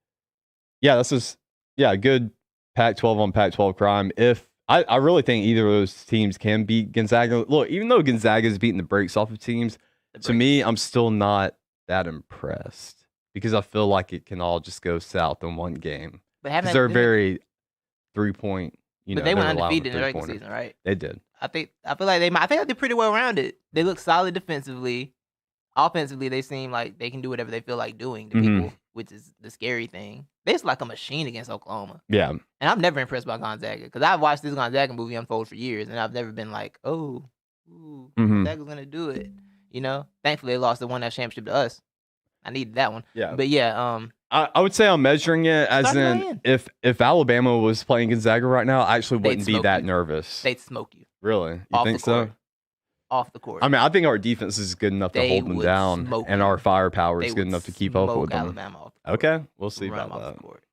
yeah, this is good Pac-12 on Pac-12 crime. If I really think either of those teams can beat Gonzaga. Look, even though Gonzaga is beating the brakes off of teams, to me, I'm still not that impressed because I feel like it can all just go south in one game. But Because they're very 3-point. But they went they're allowing undefeated in the regular three-pointer. season, right? They did. I think they did pretty well rounded. They look solid defensively. Offensively, they seem like they can do whatever they feel like doing to Mhm. people, which is the scary thing. They're just like a machine against Oklahoma. Yeah. And I'm never impressed by Gonzaga because I've watched this Gonzaga movie unfold for years, and I've never been like, ooh, Mhm. Gonzaga's gonna do it. Thankfully they lost the one that championship to us. I needed that one. Yeah. But yeah, I would say I'm measuring it as Start in playing. if Alabama was playing Gonzaga right now, I actually They'd wouldn't be smoke that you. nervous. they'd smoke you Really? You off think the so? court. Off the court. I mean, I think our defense is good enough to They hold them would down, smoke and you. our firepower They is good would enough to keep up smoke with them. Alabama off the court. Okay, we'll see Run about 'em off that. the court.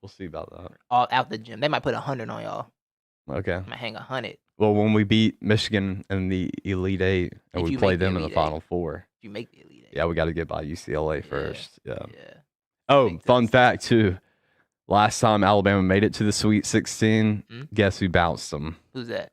We'll see about that. All out the gym. They might put 100 on y'all. Okay. I'm gonna hang 100 Well, when we beat Michigan in the Elite Eight and If we you play make the them in the Elite Final Four, if you make the Elite Eight. yeah, we got to get by UCLA first. Yeah. Yeah. Oh, Makes fun sense. fact too. Last time Alabama made it to the Sweet 16, Mhm. guess who bounced them? Who's that?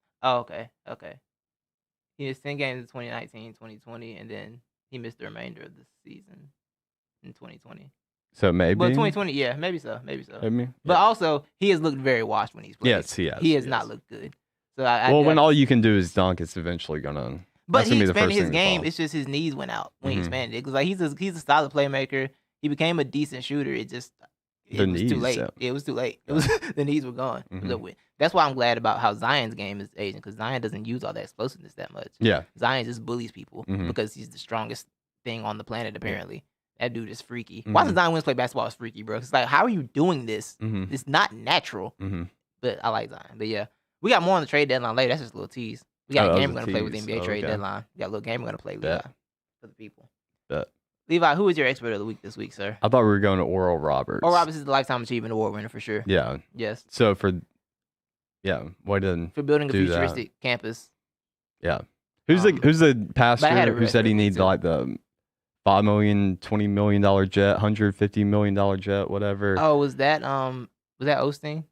Oh, okay. He missed 10 games in 2019, 2020, and then he missed the remainder of the season in 2020. So maybe. But 2020, yeah, maybe so. Maybe. But Yeah. also, he has looked very washed when he's played. Yes, he has. He has not looked good. So when all you can do is dunk, it's eventually gonna. But he be the expanded first his game. It's just his knees went out when he expanded. It was like he's a solid playmaker. He became a decent shooter. It was too late. Yeah. It was too late. It was the knees were gone. That's why I'm glad about how Zion's game is aging, because Zion doesn't use all that explosiveness that much. Yeah, Zion just bullies people because he's the strongest thing on the planet. Apparently, that dude is freaky. Watching Zion Williams play basketball is freaky, bro. It's like, how are you doing this? It's not natural. But I like Zion. But yeah, we got more on the trade deadline later. That's just a little tease. We got a game we're gonna play with the NBA trade deadline. We got a little game we're gonna play, Levi, for the people. Levi, who is your expert of the week this week, sir? I thought we were going to Oral Roberts. Oral Roberts is the Lifetime Achievement Award winner for sure. Yeah. Yes. So for building a futuristic campus. Yeah. Who's the pastor who said he needs like the $5 million, $20 million jet, $150 million jet, whatever? Oh, was that Osteen?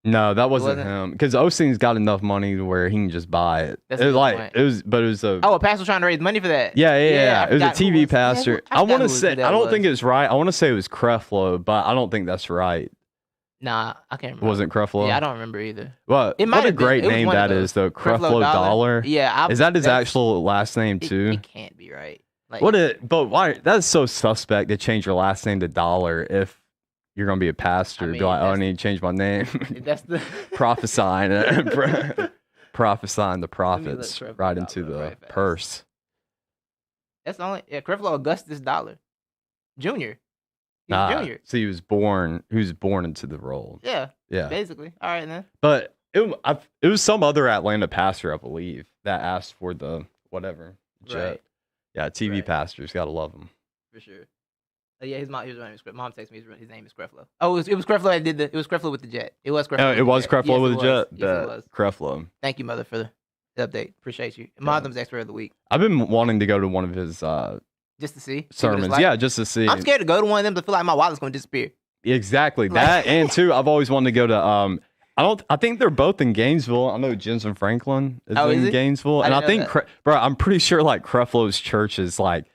No, that wasn't him. Because Osteen's got enough money to where he can just buy it. That's it was a a pastor trying to raise money for that. Yeah. It was a TV pastor. I want to say I don't think it's right. I want to say it was Creflo, but I don't think that's right. Nah, I can't remember. Wasn't Creflo? Yeah, I don't remember either. Well, what a great name that is, though. Creflo Dollar. Yeah, is that his actual last name too? It can't be right. Like, but why? That's so suspect to change your last name to Dollar if you're gonna be a pastor. Be like, I need to change my name. That's the prophesying the prophets right into the purse. That's only Creflo Augustus Dollar, Jr. Junior. So he was born into the role. Yeah. Basically. All right then. But it was some other Atlanta pastor, I believe, that asked for the whatever jet. Right. Yeah, TV pastors, gotta love them. For sure. Yeah, his mom texted me. His name is Creflo. Oh, it was Creflo that did it was Creflo with the jet. It was Creflo. Oh, it was Creflo with the jet. Yes, it was. Creflo. Thank you, mother, for the update. Appreciate you. Monthem's expert of the week. I've been wanting to go to one of his just to see sermons. Like. Just to see. I'm scared to go to one of them to feel like my wallet's going to disappear. Exactly. That and two, I've always wanted to go to I think they're both in Gainesville. I know Jensen Franklin is in Gainesville. And I think I'm pretty sure like Creflo's church is like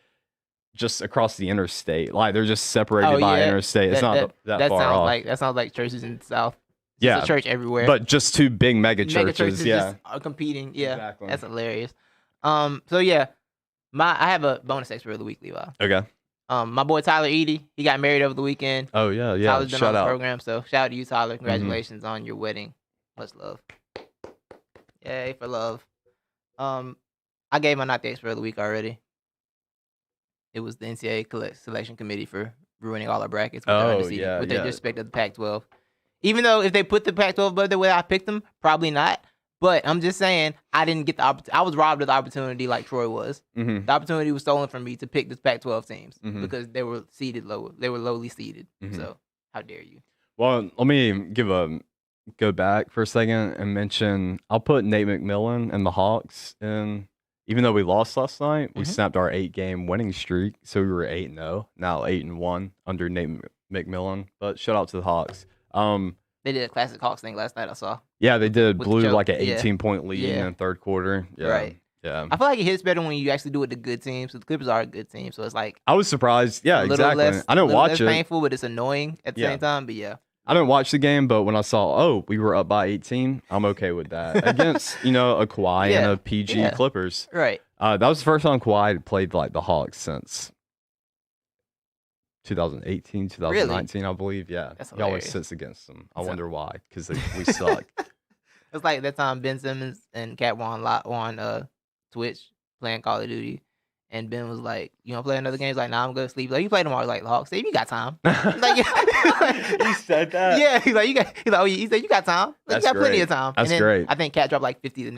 just across the interstate. Like they're just separated by interstate. It's not that far off. That sounds like churches in the South. There's a church everywhere. But just two big mega churches just are competing. Yeah. Exactly. That's hilarious. So yeah. I have a bonus expert of the week, Levi. Okay. My boy Tyler Eady, he got married over the weekend. Oh yeah. Tyler's been on the program, so shout out to you, Tyler. Congratulations on your wedding. Much love. Yay for love. I gave my not the expert of the week already. It was the NCAA selection committee for ruining all our brackets with their disrespect of the Pac-12. Even though if they put the Pac-12 above the way I picked them, probably not. But I'm just saying, I didn't get the opportunity. I was robbed of the opportunity like Troy was. The opportunity was stolen from me to pick the Pac-12 teams because they were seeded lower. They were lowly seeded. So how dare you? Well, let me go back for a second and mention. I'll put Nate McMillan and the Hawks in. Even though we lost last night, we snapped our 8-game winning streak, so we were 8-0. Now 8-1 under Nate McMillan. But shout out to the Hawks. They did a classic Hawks thing last night, I saw. Yeah, they did. Blew like an 18-point lead in the third quarter. Yeah. Right. Yeah. I feel like it hits better when you actually do it with the good teams. So the Clippers are a good team, so it's like I was surprised. Yeah, exactly. I didn't watch it. It's painful, but it's annoying at the same time. But yeah. I didn't watch the game, but when I saw, we were up by 18, I'm okay with that. Against, a Kawhi and a PG Clippers. Right. That was the first time Kawhi had played like the Hawks since 2018, 2019, I believe. Yeah. That's hilarious. He always sits against them. I wonder why, because we suck. It's like that time Ben Simmons and Cat were on Twitch playing Call of Duty. And Ben was like, "You want to play another game?" He's like, "Nah, I'm going to sleep." Like, you play tomorrow. He's like, the Hawks, Steve, you got time. Like, he said that? Yeah. He said, you got time. Like, you got plenty of time. That's great. I think Cat dropped like 50 on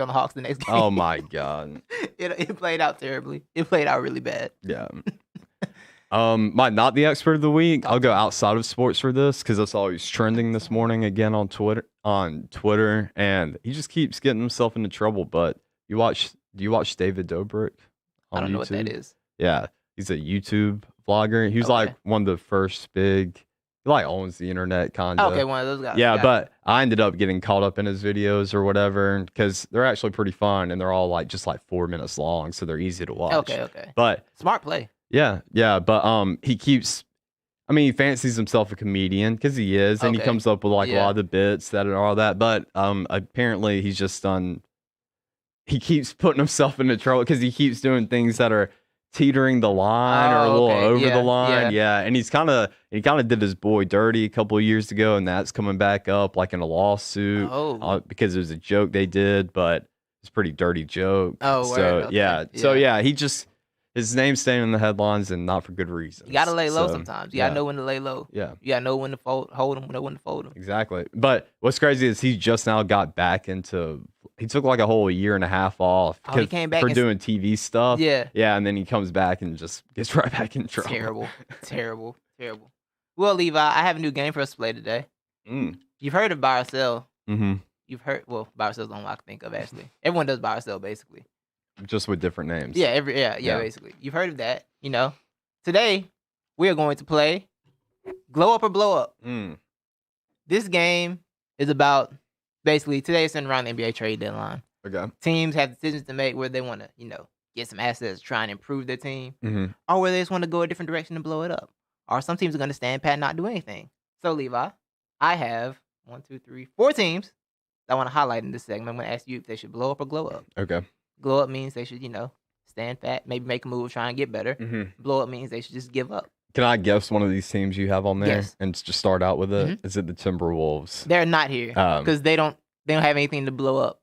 the Hawks the next game. Oh, my God. It played out terribly. It played out really bad. Yeah. My not the expert of the week. I'll go outside of sports for this because that's always trending this morning again on Twitter. And he just keeps getting himself into trouble. But do you watch David Dobrik? I don't know YouTube? what that is. Yeah, he's a YouTube vlogger. He was like one of the first big He like owns the internet, kind of. Okay, one of those guys. Yeah, Got but I ended up getting caught up in his videos or whatever because they're actually pretty fun and they're all like just like 4 minutes long, so they're easy to it. watch. Okay. But Smart play. yeah, but he keeps. I mean, he fancies himself a comedian because he is, and he Okay. comes up with like a Yeah. lot of the bits that and all that. But apparently he's just done. He keeps putting himself into trouble because he keeps doing things that are teetering the line or a little okay. over Yeah, the line. Yeah, and he kind of did his boy dirty a couple of years ago, and that's coming back up like in a lawsuit Oh. because it was a joke they did, but it's a pretty dirty joke. Oh, word, so okay. yeah, so yeah, he just his name's staying in the headlines and not for good reasons. You gotta lay low So, sometimes. You gotta know when to lay low. Yeah. You gotta know when to hold him, know when to fold him. Exactly. But what's crazy is he just now got back into. He took like a whole year and a half off He came back for and- doing TV stuff. Yeah. Yeah, and then he comes back and just gets right back in trouble. Terrible. Well, Levi, I have a new game for us to play today. You've heard of buy or sell. Mm-hmm. You've heard, well, buy or sell is the only one I can think of, actually. Everyone does buy or sell, basically. Just with different names. Yeah, basically. You've heard of that, you know. Today, we are going to play Glow Up or Blow Up. This game is about, basically, today it's around the NBA trade deadline. Okay. Teams have decisions to make where they want to, you know, get some assets, try and improve their team, Mm-hmm. or where they just want to go a different direction and blow it up. Or some teams are going to stand pat and not do anything. So, Levi, I have 4 teams that I want to highlight in this segment. I'm going to ask you if they should blow up or glow up. Okay. Glow up means they should, you know, stand fat, maybe make a move, try and get better. Mm-hmm. Blow up means they should just give up. Can I guess one of these teams you have on there Yes. and just start out with it? Is it the Timberwolves? They're not here because they don't have anything to blow up.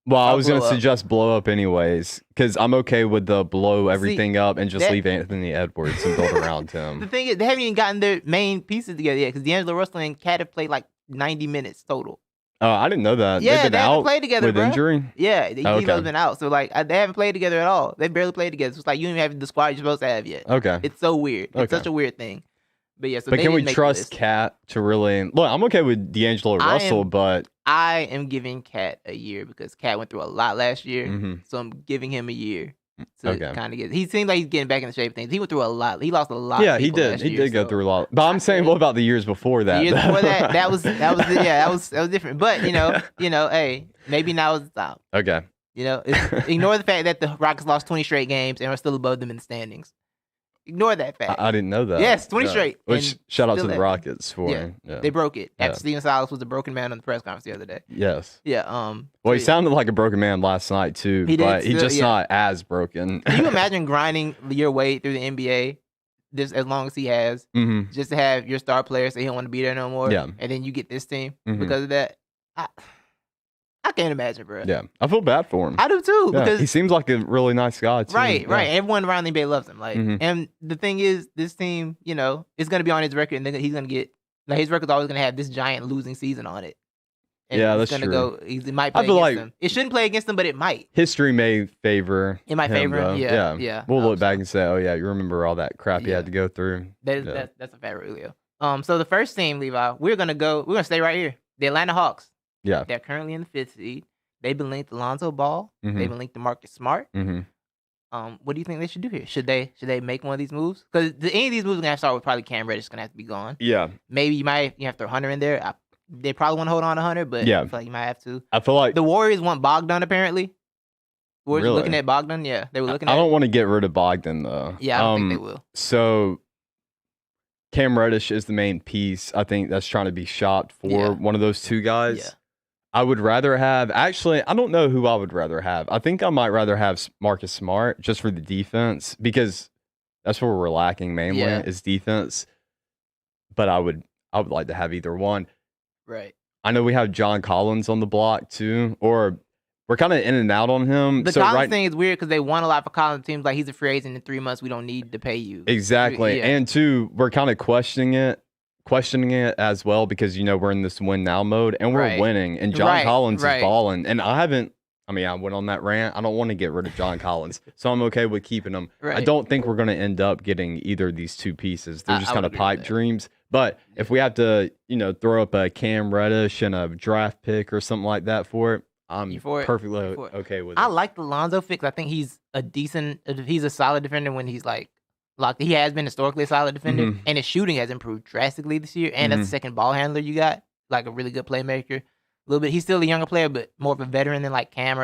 Well, I I'll was going to blow up. suggest blow up anyways because I'm okay with the blow everything up and just that- leave Anthony Edwards and build around The him. thing is, they haven't even gotten their main pieces together yet because D'Angelo Russell and Cat have played like 90 minutes total. I didn't know that. Yeah, They've been they haven't out played together, with bro. injury. Yeah, Okay. D'Angelo's been out, so like they haven't played together at all. They barely played together. So it's like you don't even have the squad you're supposed to have yet. Okay. It's so weird. It's Okay. such a weird thing. But yeah, so But they can we didn't make the trust list. Cat to really look? I'm okay with D'Angelo I Russell, am- but I am giving Cat a year because Cat went through a lot last year. Mhm. So I'm giving him a year to Okay. kind of get. He seems like he's getting back in the shape of things. He went through a lot. He lost a lot. yeah, of he people did. last He year, did go so- through a lot. But I'm saying, what about the years before that? The years before that, that was different. But you know, hey, maybe now is the time. Okay. You know, ignore the fact that the Rockets lost 20 straight games and are still above them in the standings. Ignore that fact. I didn't know that. Yes, 20 straight, Which and shout out still to the there. Rockets for Yeah. They broke it after Yeah. Steven Silas was a broken man on the press conference the other day. Yes. Yeah. Well, he so, sounded like a broken man last night too, He did but he's still- just yeah. not as broken. Can you imagine grinding your way through the NBA this as long as he has, hmm just to have your star player say he don't want to be there no more? Yeah. And then you get this team Mhm. because of that. I can't imagine, bro. Yeah, I feel bad for him. I do too Yeah, because he seems like a really nice guy too. Right. Yeah. Everyone around the NBA loves him. Like, Mhm. and the thing is, this team, you know, is going to be on his record, and then he's going to get like his record's always going to have this giant losing season on it. And Yeah, it's that's gonna true. go. It might play I feel against like- him. It shouldn't play against him, but it might. History may favor. It might him, favor him. though. Yeah. We'll I hope look back and say, "Oh yeah, you remember all that crap you Yeah. had to go through." That is, Yeah. that's a fair Julio. So the first team, Levi, we're gonna stay right here. The Atlanta Hawks. Yeah. They're currently in the 5th seed. They've been linked to Lonzo Ball. Mhm. They've been linked to Marcus Smart. hmm What do you think they should do here? Should they make one of these moves? Because any of these moves are gonna have to start with probably Cam Reddish gonna have to be gone. Yeah, Maybe you have to throw Hunter in there. They probably want to hold on to Hunter, but Yeah. I feel like you might have to. I feel like The Warriors want Bogdan apparently. Warriors were Really? looking at Bogdan. Yeah, they were looking at. I don't want to get rid of Bogdan though. Yeah, I don't think they will. So Cam Reddish is the main piece. I think that's trying to be shopped for Yeah. one of those two guys. Yeah. I would rather have. Actually, I don't know who I would rather have. I think I might rather have Marcus Smart just for the defense because that's where we're lacking mainly Yeah. is defense. But I would like to have either one. Right. I know we have John Collins on the block too, or we're kind of in and out on him. The so Collins right, thing is weird because they won a lot for Collins. Teams like he's a free agent in 3 months. We don't need to pay you. exactly, Yeah. and two, we're kind of questioning it as well because we're in this win now mode and we're Right. winning, and John Right, Collins right. is balling, and I haven't. I mean, I went on that rant. I don't want to get rid of John Collins, so I'm okay with keeping him. I Right. don't think we're going to end up getting either of these two pieces. They're I just would kind of agree with pipe that. dreams. But if we have to, throw up a Cam Reddish and a draft pick or something like that for it, I'm You for it? perfectly You for it? okay with I it. like the Lonzo fix. I think he's a solid defender when he's like Like he has been historically a solid defender, Mhm. and his shooting has improved drastically this year. And that's the second ball handler you got, like a really good playmaker. A little bit. He's still a younger player, but more of a veteran than like Cam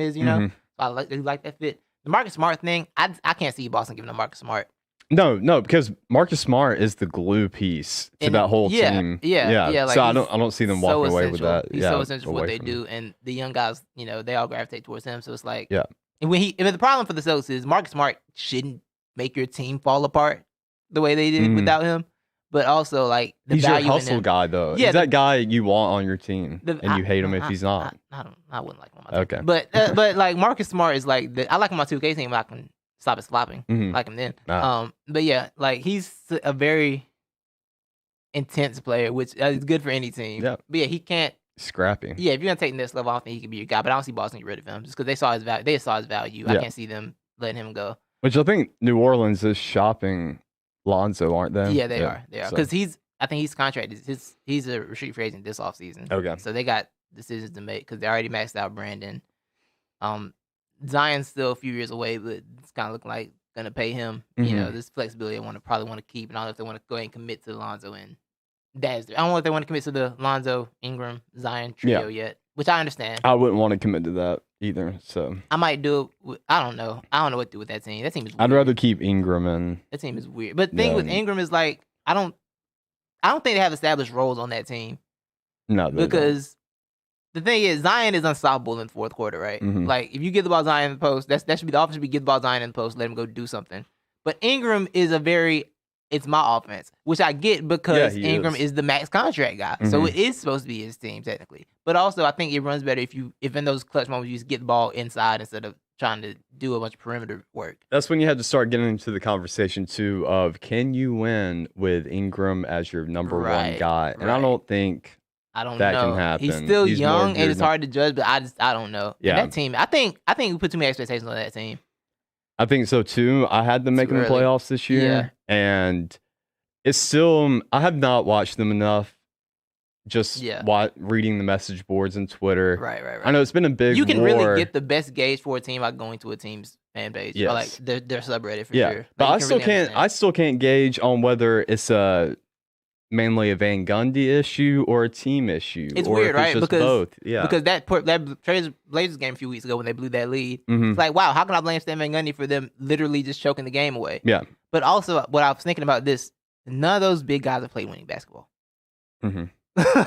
is. You know, Mhm. so I like that fit. The Marcus Smart thing, I can't see Boston giving up Marcus Smart. No, because Marcus Smart is the glue piece to And that whole yeah, team. yeah. Like So I don't see them walking away with that. He's yeah, so essential for what away they from do, and the young guys, they all gravitate towards him. So it's like, Yeah. and if the problem for the Celtics is Marcus Smart shouldn't make your team fall apart the way they did without him, but also like the He's your value in hustle him. guy, though. Yeah, He's that guy you want on your team, and you hate him if I- he's not. I wouldn't like him on my team. Okay. But like Marcus Smart is like I like him on my 2K team. I can stop his flopping. Mhm. Like him then. Ah. But yeah, like he's a very intense player, which is good for any team. Yeah. But yeah, he can't. Scrappy. Yeah, if you're gonna take the next level, I don't think he could be your guy. But I don't see Boston get rid of him just because they saw his value. They saw his value. I Yeah. can't see them letting him go. Which I think New Orleans is shopping Lonzo, aren't they? Yeah, they are. They are So- because I think he's contracted. He's a restricted free agent this offseason. Okay. So they got decisions to make because they already maxed out Brandon. Zion's still a few years away, but it's kind of looking like gonna pay him. This flexibility they probably want to keep, and I don't know if they want to go ahead and commit to Lonzo and I don't know if they want to commit to the Lonzo, Ingram, Zion trio yet, which I understand. I wouldn't want to commit to that either. So I might do it. I don't know. I don't know what to do with that team. That team is weird. I'd rather keep Ingram and That team is weird. But the thing with Ingram is like I don't think they have established roles on that team. no, they don't. Because the thing is, Zion is unstoppable in the fourth quarter, right? Mhm. Like if you give the ball Zion in the post, that should be the offense should be give the ball Zion in the post, let him go do something. But Ingram is it's my offense, which I get because he Ingram is. is the max contract guy. So it is supposed to be his team technically. But also I think it runs better if in those clutch moments you just get the ball inside instead of trying to do a bunch of perimeter work. That's when you had to start getting into the conversation too of can you win with Ingram as your number one guy? And I don't think I don't that know. can happen. He's still He's more young of and your it's hard to judge, but I don't know. Yeah. And that team, I think we put too many expectations on that team. I think so too. I had them making the early. playoffs this year, and it's still. I have not watched them enough. Just reading the message boards and Twitter. Right. I know it's been a big. You can war. really get the best gauge for a team by going to a team's fan page. Yes. Or like their subreddit for Yeah, sure. but Like, I you can still really can't. understand. I still can't gauge on whether it's mainly a Van Gundy issue or a team issue. It's or weird, if right? It's just Because both. Yeah. Because that Blazers game a few weeks ago when they blew that lead, Mhm. it's like, wow, how can I blame Stan Van Gundy for them literally just choking the game away? Yeah. But also, what I was thinking about this, none of those big guys have played winning basketball. Mhm.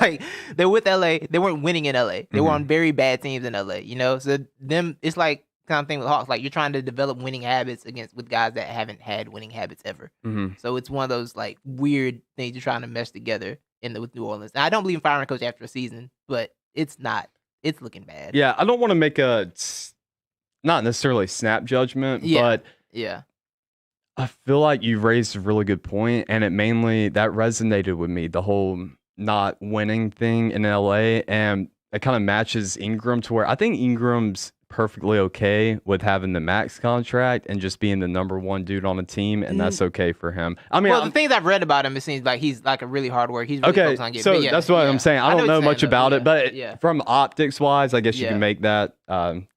Like they're with LA, they weren't winning in LA. They were Mhm. on very bad teams in LA. So them, it's like kind of thing with Hawks. Like you're trying to develop winning habits with guys that haven't had winning habits ever. Mhm. So it's one of those like weird things you're trying to mesh together with New Orleans. And I don't believe in firing a coach after a season, but it's looking bad. Yeah, I don't want to make not necessarily snap judgment, but Yeah. I feel like you raised a really good point, and that resonated with me, the whole not winning thing in LA, and it kind of matches Ingram to where I think Ingram's perfectly okay with having the max contract and just being the number one dude on a team, and that's okay for him. I mean, the things I've read about him, it seems like he's like a really hard worker. He's really okay, focused on getting. so that's what I'm saying. I don't know much about it, but from optics wise, I guess you can make that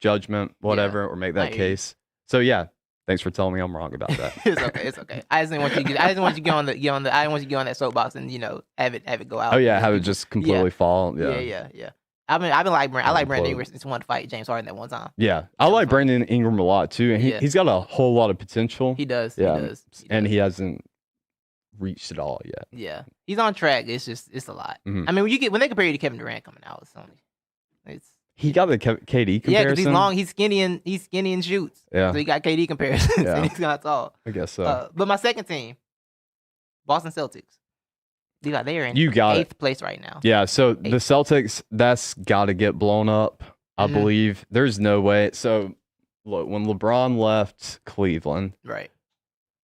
judgment, whatever, or make that case. So yeah, thanks for telling me I'm wrong about that. It's okay. I just didn't want you to get on that soapbox and have it go out. Oh yeah, have it just completely fall. Yeah. I like Brandon Ingram since he wanted to fight James Harden that one time. Yeah, I like Brandon Ingram a lot too, and he's got a whole lot of potential. He does. And he hasn't reached it all yet. Yeah, he's on track. It's a lot. Mhm. I mean, when they compare you to Kevin Durant coming out, he got the KD comparison. Yeah, because he's long, he's skinny and shoots. Yeah, so he got KD comparisons, and he's not tall. I guess so. But my second team, Boston Celtics. They are in eighth place right now. Yeah, so the Celtics, that's got to get blown up, I believe. There's no way. So, look, when LeBron left Cleveland, right,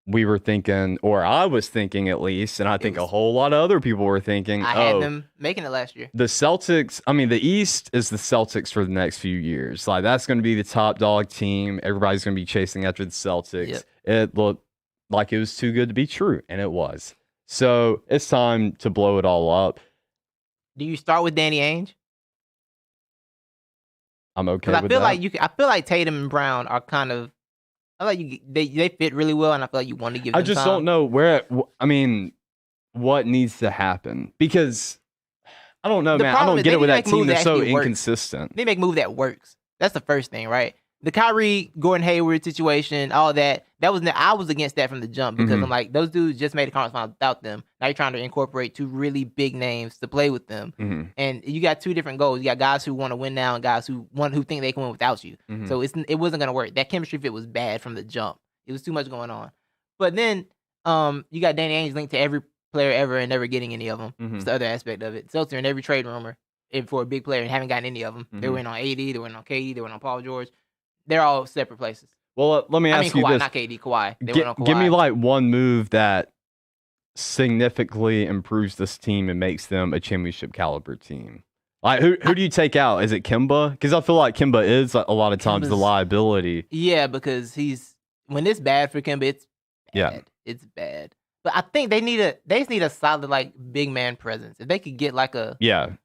we were thinking, or I was thinking at least, and I think a whole lot of other people were thinking, I had them making it last year. The Celtics, I mean, the East is the Celtics for the next few years. Like, that's going to be the top dog team. Everybody's going to be chasing after the Celtics. Yep. It looked like it was too good to be true, and it was. So it's time to blow it all up. Do you start with Danny Ainge? I'm okay with that. I feel like Tatum and Brown are kind of I feel like they fit really well, and I feel like you want to give them I just time. don't know what needs to happen because I don't know, The man. I problem don't is get they it with need to that make a move team. They're that so actually works. inconsistent. They make a move that works. That's the first thing, right? The Kyrie, Gordon Hayward situation, all that. I was against that from the jump because I'm like, those dudes just made a conference final without them. Now you're trying to incorporate two really big names to play with them, and you got two different goals. You got guys who want to win now and guys who think they can win without you. So it wasn't gonna work. That chemistry fit was bad from the jump. It was too much going on. But then you got Danny Ainge linked to every player ever and never getting any of them. It's the other aspect of it. Celtics are in every trade rumor for a big player and haven't gotten any of them. They went on AD, they went on KD, they went on Paul George. They're all separate places. Well, let me ask you Kawhi, this. not KD, Kawhi. They went on Kawhi. Give me like one move that significantly improves this team and makes them a championship caliber team. Like who do you take out? Is it Kemba? Because I feel like Kemba is a lot of times the liability. Yeah, because when it's bad for Kemba, it's bad. Yeah. It's bad. But I think they just need a solid like big man presence. If they could get like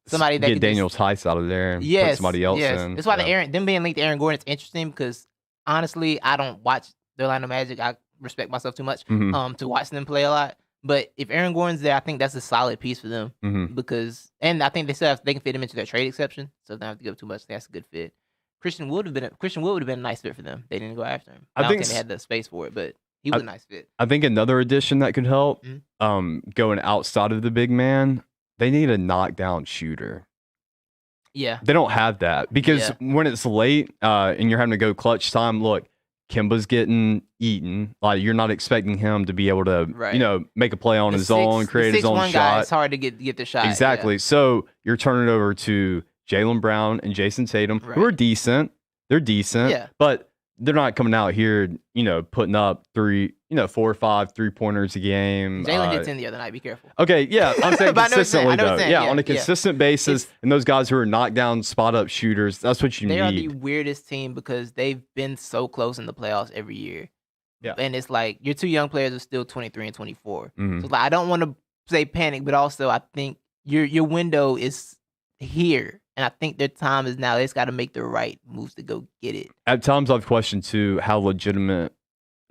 somebody that get Daniel Tice out of there and put somebody else in. That's why them being linked to Aaron Gordon is interesting because honestly, I don't watch the Orlando Magic. I respect myself too much to watch them play a lot. But if Aaron Gordon's there, I think that's a solid piece for them and I think they can fit him into their trade exception, so they don't have to give up too much. That's a good fit. Christian Wood would have been a nice fit for them. They didn't go after him. I don't think they had the space for it, but he was a nice fit. I think another addition that could help, going outside of the big man, they need a knockdown shooter. Yeah. They don't have that because when it's late and you're having to go clutch time, look, Kemba's getting eaten. Like you're not expecting him to be able to, make a play on his own, create his own shot. Guy, it's hard to get the shot. Exactly. Yeah. So you're turning it over to Jaylen Brown and Jason Tatum, who are decent. They're decent, but they're not coming out here, putting up 4 or 5 3-pointers a game. Jalen hit 10 the other night. Be careful. Okay, yeah, I'm saying consistently though. On a consistent basis, and those guys who are knockdown, spot up shooters, that's what you need. They are the weirdest team because they've been so close in the playoffs every year. Yeah, and it's like your two young players are still 23 and 24. So it's like I don't want to say panic, but also I think your window is here. And I think their time is now. They just got to make the right moves to go get it. At times, I've questioned, too, how legitimate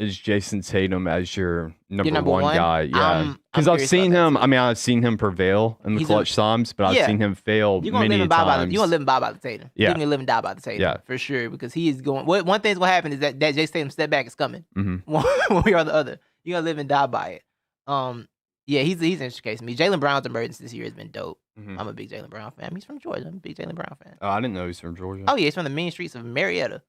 is Jason Tatum as your number one guy? Yeah. Because I've seen him. I've seen him prevail in the clutch times, but I've seen him fail many times. You're going to live and die by the Tatum. Yeah. You're going to live and die by the Tatum, for sure. Because he is going. One thing's going to happen is that Jason Tatum step back is coming. One way or the other. You're going to live and die by it. He's an interesting case to me. Jaylen Brown's emergence this year has been dope. I'm a big Jaylen Brown fan. He's from Georgia. I'm a big Jaylen Brown fan. Oh, I didn't know he's from Georgia. Oh, yeah. He's from the mean streets of Marietta.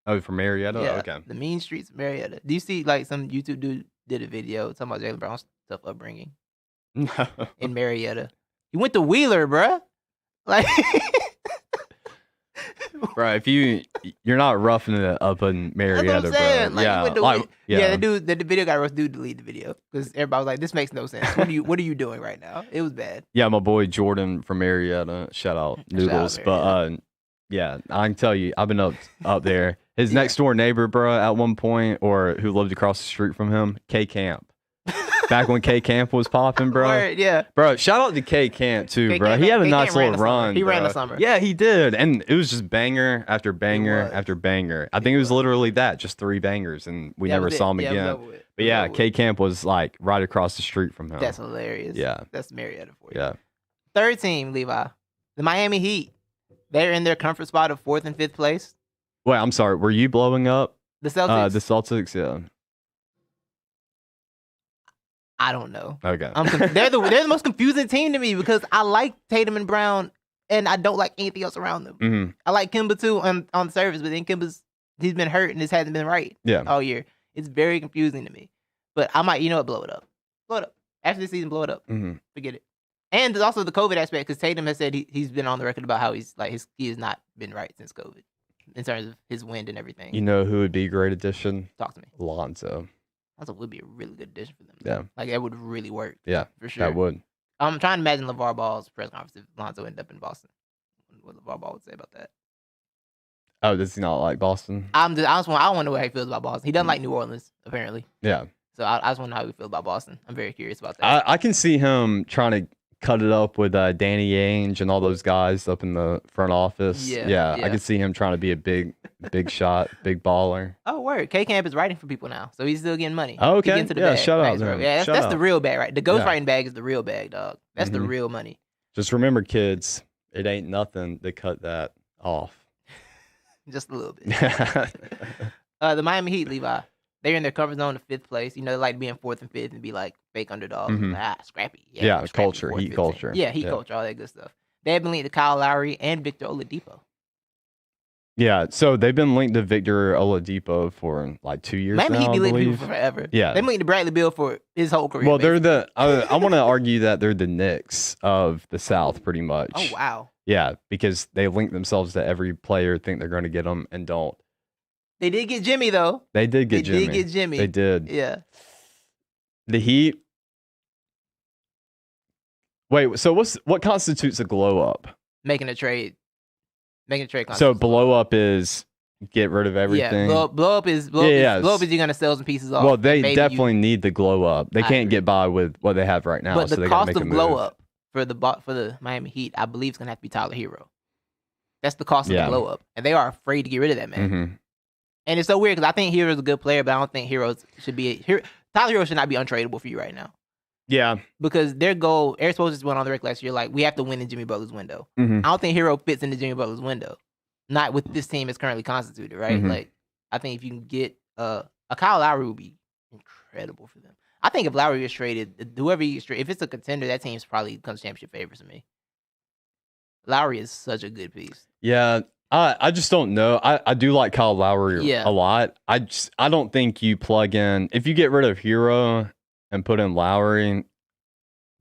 Oh, from Marietta? Yeah, okay. The mean streets of Marietta. Do you see, like, some YouTube dude did a video talking about Jaylen Brown's tough upbringing? No. In Marietta. He went to Wheeler, bruh. Like... Bro, if you're not roughing it up in Marietta, bro. The video guy wrote dude delete the video because everybody was like, "This makes no sense. What are you doing right now?" It was bad. Yeah, my boy Jordan from Marietta. Shout out Noodles, I can tell you, I've been up there. His next door neighbor, bro, at one point, or who lived across the street from him, K Camp. Back when K Camp was popping, bro. Word, yeah. Bro, shout out to K Camp too, bro. He had a nice little run. He ran the summer. Yeah, he did. And it was just banger after banger after banger. I think it was literally that, just 3 bangers, and we never saw him again. But yeah, K Camp was like right across the street from him. That's hilarious. Yeah. That's Marietta for you. Yeah. Third team, Levi. The Miami Heat. They're in their comfort spot of 4th and 5th place. Wait, I'm sorry. Were you blowing up? The Celtics? The Celtics, yeah. I don't know. Okay. They're the most confusing team to me because I like Tatum and Brown, and I don't like anything else around them. I like Kemba too on the surface, but then he's been hurt and this hasn't been right all year. It's very confusing to me. But I might, blow it up. Blow it up. After this season, blow it up. Forget it. And there's also the COVID aspect because Tatum has said he's been on the record about how he has not been right since COVID in terms of his wind and everything. You know who would be a great addition? Talk to me. Lonzo. Lonzo would be a really good addition for them. Yeah. Like, that would really work. Yeah, for sure. That would. I'm trying to imagine LeVar Ball's press conference if Lonzo ended up in Boston. What LeVar Ball would say about that. Oh, does he not like Boston? I want to know how he feels about Boston. He doesn't like New Orleans, apparently. Yeah. So I just want to know how he feels about Boston. I'm very curious about that. I can see him trying to cut it up with Danny Ainge and all those guys up in the front office. Yeah. I could see him trying to be a big shot, big baller. Oh, word. K-Camp is writing for people now, so he's still getting money. Oh, okay. He gets to the Yeah, bag. shout out Thanks, bro. to him. Yeah, Shout that's out. the real bag, right? The ghostwriting bag is the real bag, dog. That's the real money. Just remember, kids, it ain't nothing to cut that off. Just a little bit. The Miami Heat, Levi, they're in their comfort zone of 5th place. You know, they like being 4th and 5th and be like fake underdogs. Like, scrappy. Yeah, scrappy, culture, 4th, Heat 5th, culture. Yeah, Heat culture, all that good stuff. They have been linked to Kyle Lowry and Victor Oladipo. Yeah, so they've been linked to Victor Oladipo for like 2 years Miami now, Heat be I linked to believe. people forever. Yeah. They've been linked to Bradley Beal for his whole career. Well, basically. they're I want to argue that they're the Knicks of the South, pretty much. Oh, wow. Yeah, because they link themselves to every player, think they're going to get them, and don't. They did get Jimmy, though. They did get Jimmy. They did get Jimmy. They did. Yeah. The Heat. Wait, so what constitutes a glow up? Making a trade. So blow up is get rid of everything. Yeah, blow up is blow up is you're gonna sell some pieces off. Well, they definitely need the glow up. They can't get by with what they have right now. But so the they cost gotta make of a glow move. up for the Miami Heat, I believe, is gonna have to be Tyler Hero. That's the cost of the glow up, and they are afraid to get rid of that man. Mm-hmm. And it's so weird because I think Hero's a good player, but I don't think should be Tyler Hero should not be untradeable for you right now. Yeah, because their goal, Eric Spoelstra just went on the record last year, like, we have to win in Jimmy Butler's window. Mm-hmm. I don't think Hero fits into Jimmy Butler's window. Not with this team as currently constituted, right? Mm-hmm. Like, I think if you can get a Kyle Lowry would be incredible for them. I think if Lowry is traded, whoever he gets traded, if it's a contender, that team's probably becomes championship favorites to me. Lowry is such a good piece. Yeah, I just don't know. I do like Kyle Lowry a lot. I don't think you plug in if you get rid of Hero and put in Lowry.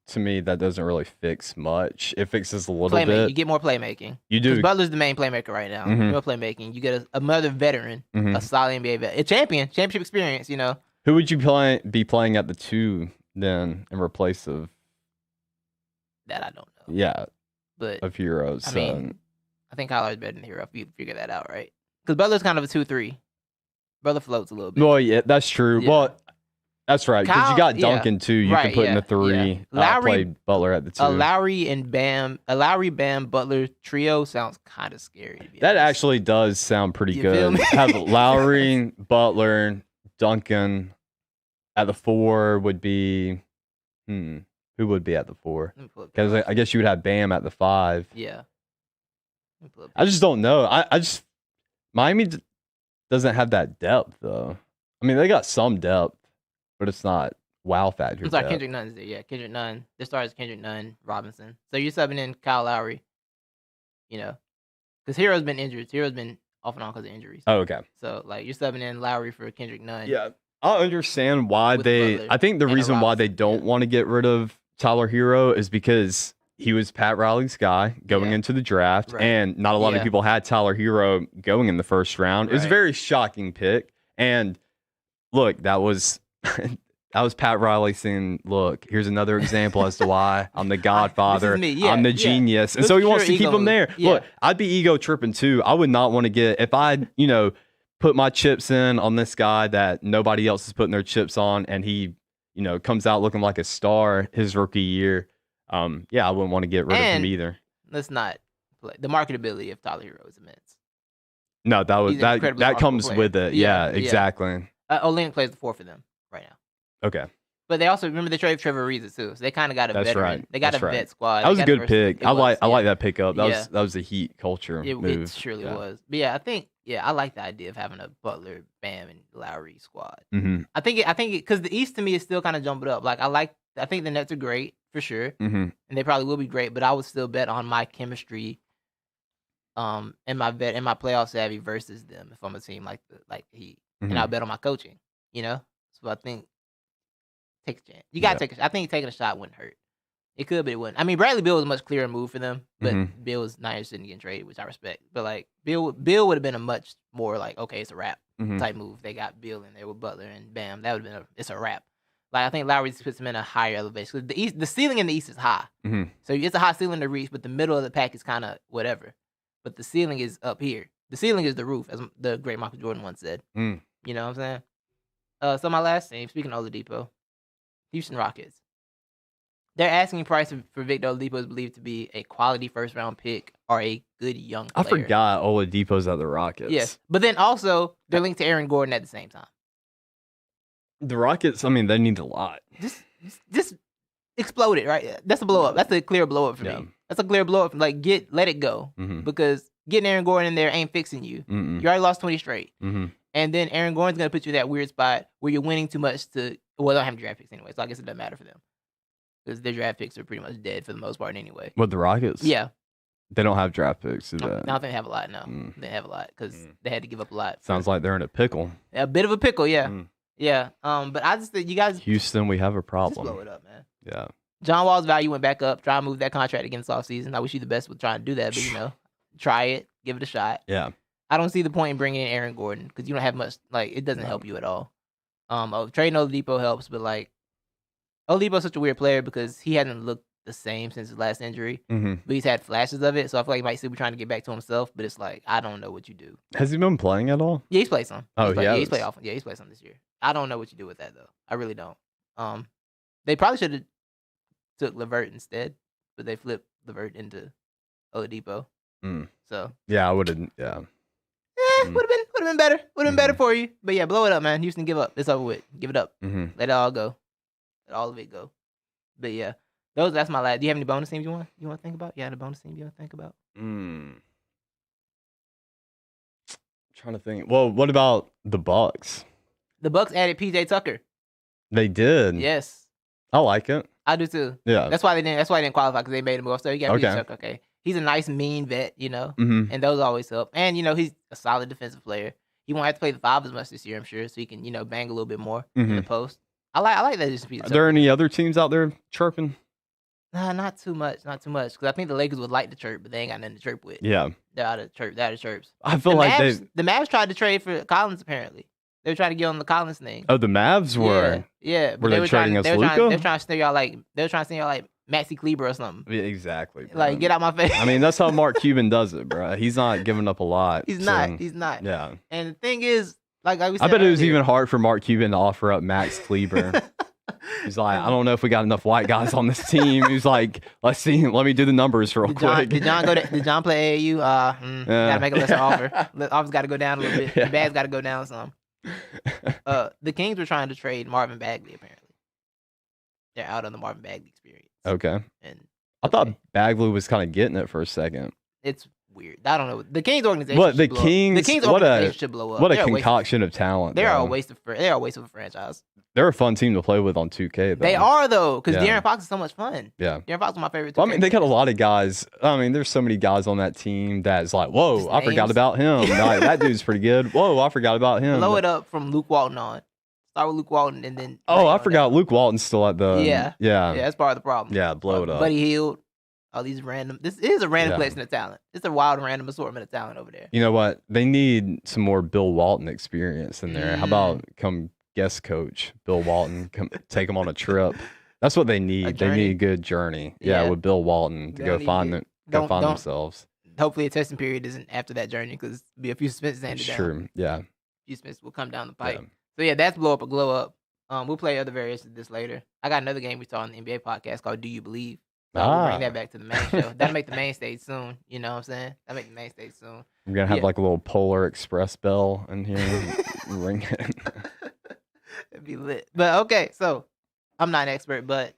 To me, that doesn't really fix much. It fixes a little bit. You get more playmaking. You do. Because Butler's the main playmaker right now. Mm-hmm. More playmaking. You get another veteran, a solid NBA veteran, a championship experience. You know. Who would you be playing at the 2 then in replace of? That I don't know. Yeah, but of Heroes. I mean, I think Kyle Lowry's better than Hero if you figure that out, right? Because Butler's kind of a 2-3. Butler floats a little bit. Well, yeah, that's true. Yeah. Well, that's right. Because you got Duncan too. You can put in the 3. Lowry, play Butler at the 2. A Lowry, Bam, Butler trio sounds kind of scary. To be that honest. Actually does sound pretty good. Have Lowry, Butler, Duncan at the 4 would be. Who would be at the 4? Because I guess you would have Bam at the 5. Yeah. I just don't know. I just Miami doesn't have that depth though. I mean, they got some depth, but it's not wow factor. I'm sorry, Kendrick Nunn's there. Yeah, Kendrick Nunn. Their stars Kendrick Nunn, Robinson. So you're subbing in Kyle Lowry. You know, because Hero's been injured. Hero's been off and on because of injuries. Oh, okay. So like you're subbing in Lowry for Kendrick Nunn. Yeah, I understand why they. I think the reason why they don't want to get rid of Tyler Hero is because he was Pat Riley's guy going into the draft, and not a lot of people had Tyler Hero going in the first round. It was a very shocking pick. And look, that was Pat Riley saying, "Look, here's another example as to why I'm the Godfather. I'm the genius." And so he wants to keep him there. Look, I'd be ego tripping too. I would not want to get if I, put my chips in on this guy that nobody else is putting their chips on, and he, comes out looking like a star his rookie year. I wouldn't want to get rid of him either. Let's not play. The marketability of Tyler Hero is immense. No, that comes with it. Yeah, exactly. Olenek plays the 4 for them right now. Okay. But they also remember they traded Trevor Ariza too, so they kind of got a veteran. Right. They got a vet squad. That was a good pick. I like that pickup. That was a Heat culture move. It surely was. But I think I like the idea of having a Butler, Bam, and Lowry squad. Mm-hmm. I think because the East to me is still kind of jumbled up. Like I think the Nets are great for sure, and they probably will be great. But I would still bet on my chemistry, and my playoff savvy versus them if I'm a team like the Heat, and I'll bet on my coaching. So I think take a chance. You gotta take. I think taking a shot wouldn't hurt. It could, but it wouldn't. I mean, Bradley Beal was a much clearer move for them, but Bill was not interested in getting traded, which I respect. But like Bill would have been a much more like, okay, it's a wrap type move. They got Bill in there with Butler and Bam. That would have been it's a wrap. Like I think Lowry puts him in a higher elevation. The ceiling in the East is high, so it's a high ceiling to reach, but the middle of the pack is kind of whatever. But the ceiling is up here. The ceiling is the roof, as the great Michael Jordan once said. You know what I'm saying? So my last team, speaking of Oladipo, Houston Rockets. Their asking price for Victor Oladipo is believed to be a quality first-round pick or a good young player. I forgot Oladipo's at the Rockets. Yes, but then also they're linked to Aaron Gordon at the same time. The Rockets, I mean, they need a lot. Just explode it, right? That's a blow up. That's a clear blow up for me. That's a clear blow up. Like let it go because getting Aaron Gordon in there ain't fixing you. You already lost 20 straight, and then Aaron Gordon's gonna put you in that weird spot where you're winning too much to. Well, they don't have draft picks anyway, so I guess it doesn't matter for them because their draft picks are pretty much dead for the most part anyway. What, the Rockets? Yeah. They don't have draft picks, do they? I don't think they have a lot, no. They have a lot because they had to give up a lot. Sounds like they're in a pickle. A bit of a pickle, yeah. Yeah. But I just think you guys... Houston, we have a problem. Just blow it up, man. Yeah. John Wall's value went back up. Try and move that contract against offseason. I wish you the best with trying to do that, but, try it. Give it a shot. Yeah. I don't see the point in bringing in Aaron Gordon because you don't have much... Like, it doesn't help you at all. Trading Oladipo helps, but, like, Oladipo's such a weird player because he hasn't looked the same since his last injury, but he's had flashes of it, so I feel like he might still be trying to get back to himself, but it's like, I don't know what you do. Has he been playing at all? Yeah, he's played some. Oh, yeah, he's played often. Yeah, he's played some this year. I don't know what you do with that, though. I really don't. They probably should have took LeVert instead, but they flipped LeVert into Oladipo. So yeah, I would have. Yeah, would have been better. Would have been better for you. But yeah, blow it up, man. Houston, give up. It's over with. Give it up. Let it all go. Let all of it go. But yeah, that's my last. Do you have any bonus teams you want to think about? Yeah, the bonus team you want to think about? Trying to think. Well, what about the Bucks? The Bucks added PJ Tucker. They did. Yes, I like it. I do too. Yeah, that's why they didn't qualify because they made him go. So you got PJ Tucker. Okay, he's a nice mean vet, and those always help. And he's a solid defensive player. He won't have to play the 5 as much this year, I'm sure, so he can bang a little bit more in the post. I like that. Are there any other teams out there chirping? Nah, not too much. Because I think the Lakers would like to chirp, but they ain't got nothing to chirp with. Yeah, they're out of chirps. I feel the Mavs tried to trade for Collins. Apparently, they were trying to get on the Collins thing. Oh, the Mavs were. Yeah. Were they trading us Luka? They were trying to send y'all like Maxi Kleber or something. Yeah, exactly. Bro. Like, get out my face. I mean, that's how Mark Cuban does it, bro. He's not giving up a lot. He's not. Yeah. And the thing is, like we said, I bet it was even hard for Mark Cuban to offer up Max Kleber. He's like, I don't know if we got enough white guys on this team. He's like, let me do the numbers real quick. Did John play AAU? Gotta make a lesser offer. The offer's got to go down a little bit. The bad's got to go down some. The Kings were trying to trade Marvin Bagley. Apparently, they're out on the Marvin Bagley experience. Okay. I thought Bagley was kind of getting it for a second. It's weird. I don't know. The Kings organization. Should blow up. What a concoction of talent. They're a waste of a franchise. They're a fun team to play with on 2K. Though. They are though, because De'Aaron Fox is so much fun. Yeah, De'Aaron Fox is my favorite. Well, I mean, they got a lot of guys. I mean, there's so many guys on that team that's like, whoa, I forgot about him. Like, that dude's pretty good. Whoa, I forgot about him. Blow it up from Luke Walton on. Start with Luke Walton and then. Oh, I forgot Luke Walton's still at the. Yeah. That's part of the problem. Yeah, blow it up. Buddy Hield. All these random. This is a random collection of talent. It's a wild random assortment of talent over there. You know what? They need some more Bill Walton experience in there. How about come guest coach Bill Walton? Come take them on a trip. That's what they need. They need a good journey. Yeah, with Bill Walton to go find themselves. Hopefully, a testing period isn't after that journey because be a few suspensions handed down. Sure. Yeah. A few suspensions will come down the pipe. Yeah. So yeah, that's blow up or glow up. We'll play other variations of this later. I got another game we saw on the NBA podcast called Do You Believe? We'll bring that back to the main show. That'll make the main stage soon. You know what I'm saying? That'll make the main stage soon. We're going to have like a little Polar Express bell in here. Ring it. It'd be lit. But okay, so I'm not an expert, but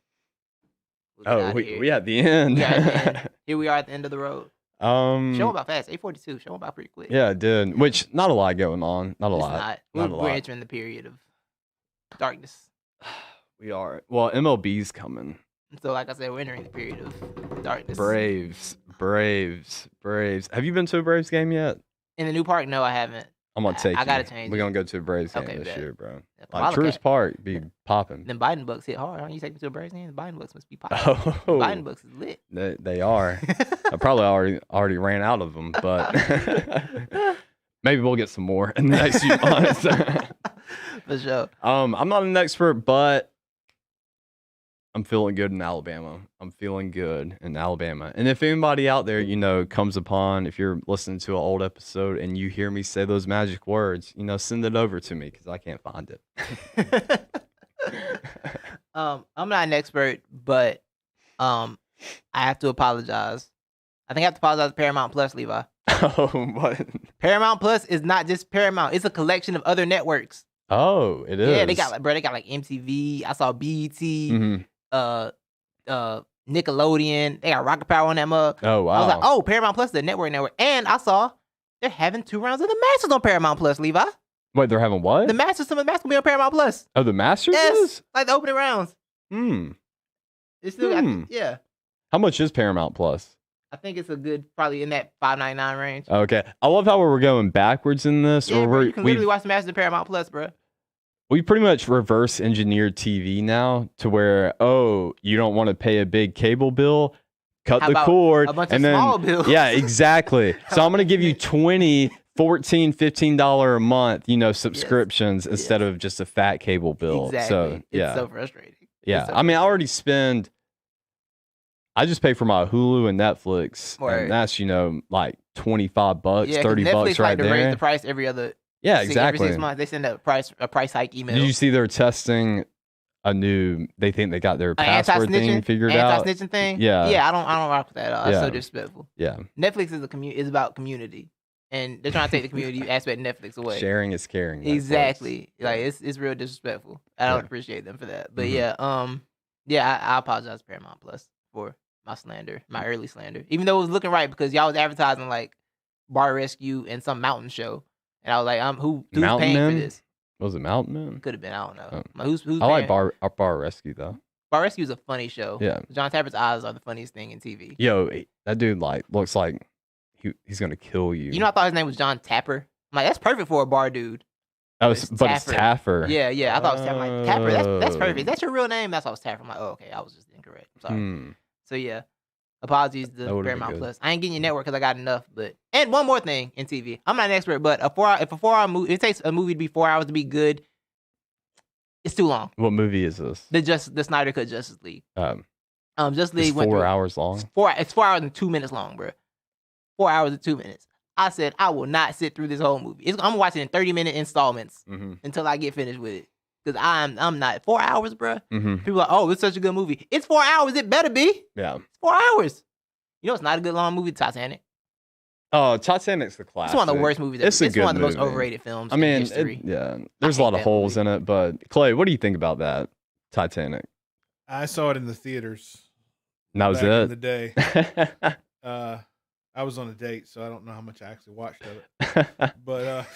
we at the end. Here we are at the end of the road. Show about fast. 8:42. Show about pretty quick. Yeah, it did. Which not a lot going on. Not a lot. We're entering the period of darkness. We are. Well, MLB's coming. So, like I said, we're entering the period of darkness. Braves. Have you been to a Braves game yet? In the new park? No, I haven't. I'm gonna take you. I gotta change. We're gonna go to a Braves game this year, bro. Yeah, like Truist Park be popping. Them Biden Bucks hit hard. Aren't you taking me to a Braves game? The Biden Bucks must be popping. Oh, Biden Bucks is lit. They are. I probably already ran out of them, but maybe we'll get some more in the next few months. For sure. I'm not an expert, but I'm feeling good in Alabama. And if anybody out there, comes upon, if you're listening to an old episode and you hear me say those magic words, send it over to me because I can't find it. I'm not an expert, but I have to apologize. I think I have to apologize to Paramount Plus, Levi. Oh, what? Paramount Plus is not just Paramount. It's a collection of other networks. Oh, it is. Yeah, they got like MTV. I saw BET, Nickelodeon. They got Rocket Power on that mug. Oh, wow. I was like, oh, Paramount Plus is a network. And I saw they're having 2 rounds of the Masters on Paramount Plus, Levi. Wait, they're having what? The Masters, some of the Masters will be on Paramount Plus. Oh, the Masters Yes, is? like the opening rounds. It's still, yeah. How much is Paramount Plus? I think it's a good, probably in that $5.99 range. Okay. I love how we're going backwards in this. Yeah, bro, you can literally watch the Masters on Paramount Plus, bro. We pretty much reverse engineered TV now to where, you don't want to pay a big cable bill, cut the cord. A bunch and of then, small bills. Yeah, exactly. So I'm going to give you $20, $14, $15 a month, subscriptions instead of just a fat cable bill. Exactly. So, yeah. It's so frustrating. Yeah. I mean, I already spend, I just pay for my Hulu and Netflix. Right. And that's, like $25, $30 Netflix right to there. raise the price every other. Yeah, exactly. Every 6 months, they send a price hike email. Did you see they're testing they think they got their password thing figured out? Anti-snitching thing? Yeah. Yeah, I don't rock with that at all. That's so disrespectful. Yeah. Netflix is about community. And they're trying to take the community aspect of Netflix away. Sharing is caring. Exactly. Like it's real disrespectful. I don't appreciate them for that. But I apologize to Paramount Plus for my slander, my early slander. Even though it was looking right because y'all was advertising like Bar Rescue and some mountain show. And I was like, who's paying for this? Was it Mountain Men? Could have been. I don't know. Who's I like Bar Rescue though. Bar Rescue is a funny show. Yeah. John Tappert's eyes are the funniest thing in TV. Yo, that dude looks like he's gonna kill you. I thought his name was John Tapper. I'm like, that's perfect for a bar dude. It's Taffer. Yeah. I thought it was Tapper. I'm like, Tapper, that's perfect. Is that your real name? That's why it was Tapper. I'm like, oh, okay. I was just incorrect. Sorry. So yeah. Apologies to Paramount Plus. I ain't getting your network because I got enough. And one more thing in TV. I'm not an expert, but if a 4-hour movie, it takes a movie to be 4 hours to be good. It's too long. What movie is this? The Snyder Cut Justice League. Justice League went 4 hours long. It's 4 hours and 2 minutes long, bro. 4 hours and 2 minutes. I said I will not sit through this whole movie. I'm gonna watch it in 30-minute installments until I get finished with it. Because I'm not 4 hours, bro. People are like, oh, it's such a good movie. It's 4 hours. It better be. Yeah. It's 4 hours. It's not a good long movie, Titanic. Oh, Titanic's the classic. It's one of the worst movies. It's one of the most overrated films in history. There's a lot of holes in it, but Clay, what do you think about that Titanic? I saw it in the theaters. And that was back it? in the day. I was on a date, so I don't know how much I actually watched of it. But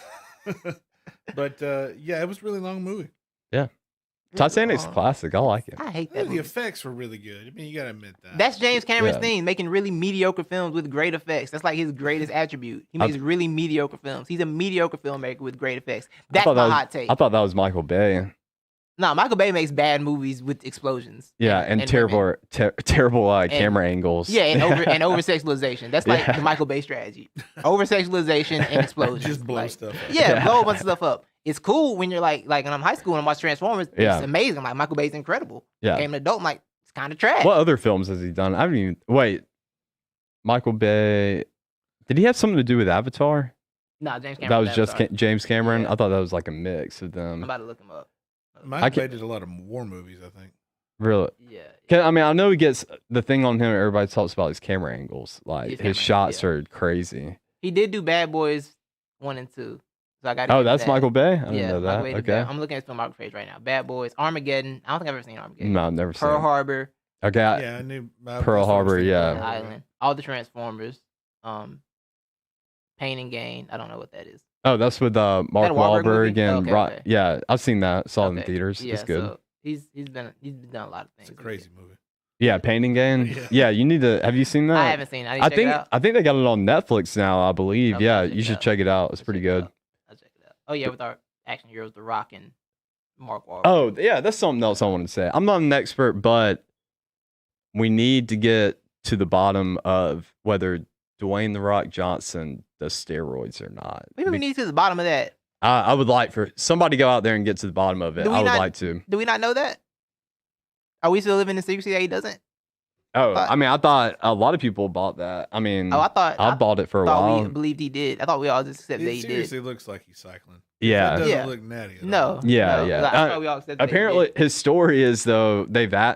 it was a really long movie. Yeah. Titanic's classic. I like it. I hate that movie. The effects were really good. I mean, you gotta admit that. That's James Cameron's thing, making really mediocre films with great effects. That's like his greatest attribute. He makes really mediocre films. He's a mediocre filmmaker with great effects. That's my hot take. I thought that was Michael Bay. No, Michael Bay makes bad movies with explosions. Yeah, and terrible camera angles. Yeah, and over sexualization. That's like the Michael Bay strategy. Over sexualization and explosions. Just blow stuff up. Yeah, blow a bunch of stuff up. It's cool when you're like when I'm high school and I watch Transformers. It's amazing. I'm like, Michael Bay's incredible. Yeah. Became an adult. I'm like, it's kind of trash. What other films has he done? I haven't even. Wait, Michael Bay. Did he have something to do with Avatar? No, James Cameron. That was just James Cameron. I thought that was like a mix of them. I'm about to look him up. Michael Bay did a lot of war movies, I think. Really? Yeah. I mean, I know he gets the thing on him. Everybody talks about his camera angles. Like his shots are crazy. He did do Bad Boys 1 and 2. So I got. That's Michael Bay. I didn't know that. Okay. I'm looking at his filmography page right now. Bad Boys, Armageddon. I don't think I've ever seen Armageddon. No, I've never seen Pearl Harbor. Okay. Yeah, I knew Pearl Harbor. Yeah. Island. All the Transformers. Pain and Gain. I don't know what that is. Oh, that's with Mark Wahlberg and okay. Yeah, I've seen that. Saw it in theaters. Yeah, it's good. So he's done a lot of things. It's a crazy movie. Yeah, Pain and Gain. Yeah, you need to. Have you seen that? I haven't seen it. I think they got it on Netflix now. I believe. Yeah, you should check it out. It's pretty good. I'll check it out. Oh yeah, with our action heroes, The Rock and Mark Wahlberg. Oh yeah, that's something else I wanted to say. I'm not an expert, but we need to get to the bottom of whether Dwayne The Rock Johnson does steroids or not. Maybe we need to get to the bottom of that. I would like for somebody to go out there and get to the bottom of it. I would like to. Do we not know that? Are we still living in secrecy that he doesn't? Oh, I mean, I thought a lot of people bought that. I mean, I bought it for a thought while. we believed he did. I thought we all just accepted that he It did. seriously looks like he's cycling. Yeah. It doesn't Yeah. look natty at No. all. Yeah, no. yeah. I thought we all accepted that he Apparently, did. his story is though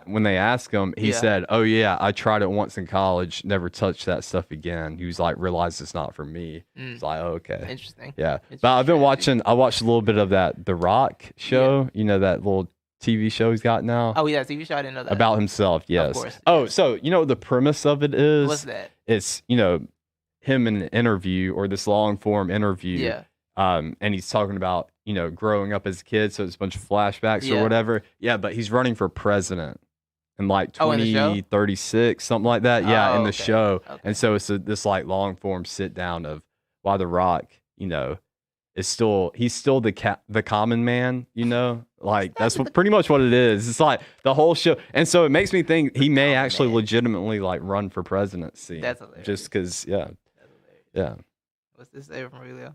when they asked him, he Yeah. said, "Oh yeah, I tried it once in college, never touched that stuff again." He was like, "Realized it's not for me." It's like, oh, okay, Interesting. yeah. It's But I've been interesting. watching. I watched a little bit of that The Rock show. You know that little TV show he's got now. Oh yeah, TV show. I didn't know that. About himself. Yes. course, Oh, yes. so you know what the premise of it is? What's that? It's him in an interview or this long form interview. Yeah. And he's talking about, growing up as a kid, so it's a bunch of flashbacks Yeah. or whatever. Yeah, but he's running for president in like in the show? 2036, something like that. Yeah, Oh, in the okay. show. Okay. And so it's this like long form sit down of why The Rock, is he's still the common man, like that's pretty much what it is. It's like the whole show. And so it makes me think he may actually man. legitimately like run for presidency. That's hilarious. Just because, yeah. That's hilarious. Yeah. What's this say from Aurelio?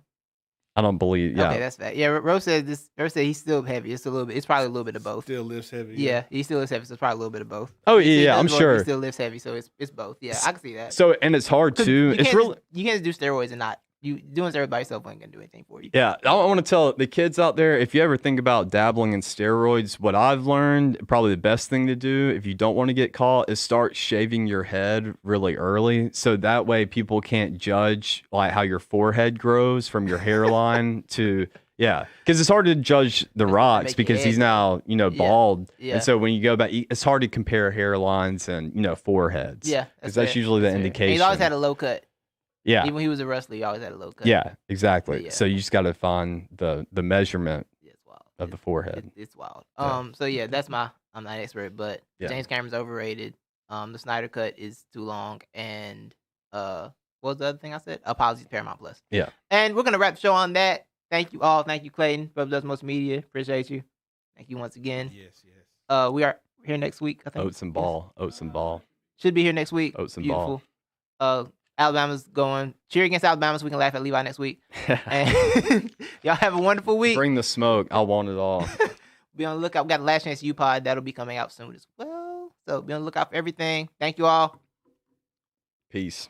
I don't believe. Yeah. Okay, that's bad. Yeah, Rose said this. Rose said he's still heavy. It's a little bit. It's probably a little bit of both. Still lifts heavy. Yeah, he still lifts heavy, so it's probably a little bit of both. Oh He said yeah, I'm he sure. still lifts heavy, so it's both. Yeah, I can see that. So and it's hard 'Cause too. It's really. you can't just do steroids and not you doing steroids by yourself ain't gonna do anything for you. Yeah, I want to tell the kids out there, if you ever think about dabbling in steroids, what I've learned, probably the best thing to do if you don't want to get caught is start shaving your head really early. So that way people can't judge like how your forehead grows from your hairline to, yeah. Because it's hard to judge The Rock's make your because he's head now, bald. Yeah. And so when you go back, it's hard to compare hairlines and, foreheads. Yeah, Because that's fair. usually the That's fair. And indication. he's always had a low cut. Yeah. Even when he was a wrestler, he always had a low cut. Yeah, exactly. Yeah. So you just got to find the measurement Yeah, it's wild. of the forehead. It's wild. Yeah. So yeah, that's I'm not an expert, but Yeah. James Cameron's overrated. The Snyder cut is too long, and what was the other thing I said? Apologies, Paramount Plus. Yeah. And we're gonna wrap the show on that. Thank you all. Thank you, Clayton, Bubba Does Most Media. Appreciate you. Thank you once again. Yes. We are here next week. I think Oats and ball. should be here next week. Oats and Beautiful. Alabama's going. Cheer against Alabama so we can laugh at Levi next week. ball. And y'all have a wonderful week. Bring the smoke. I want it all. Be on the lookout. We got the Last Chance U Pod. That'll be coming out soon as well. So be on the lookout for everything. Thank you all. Peace.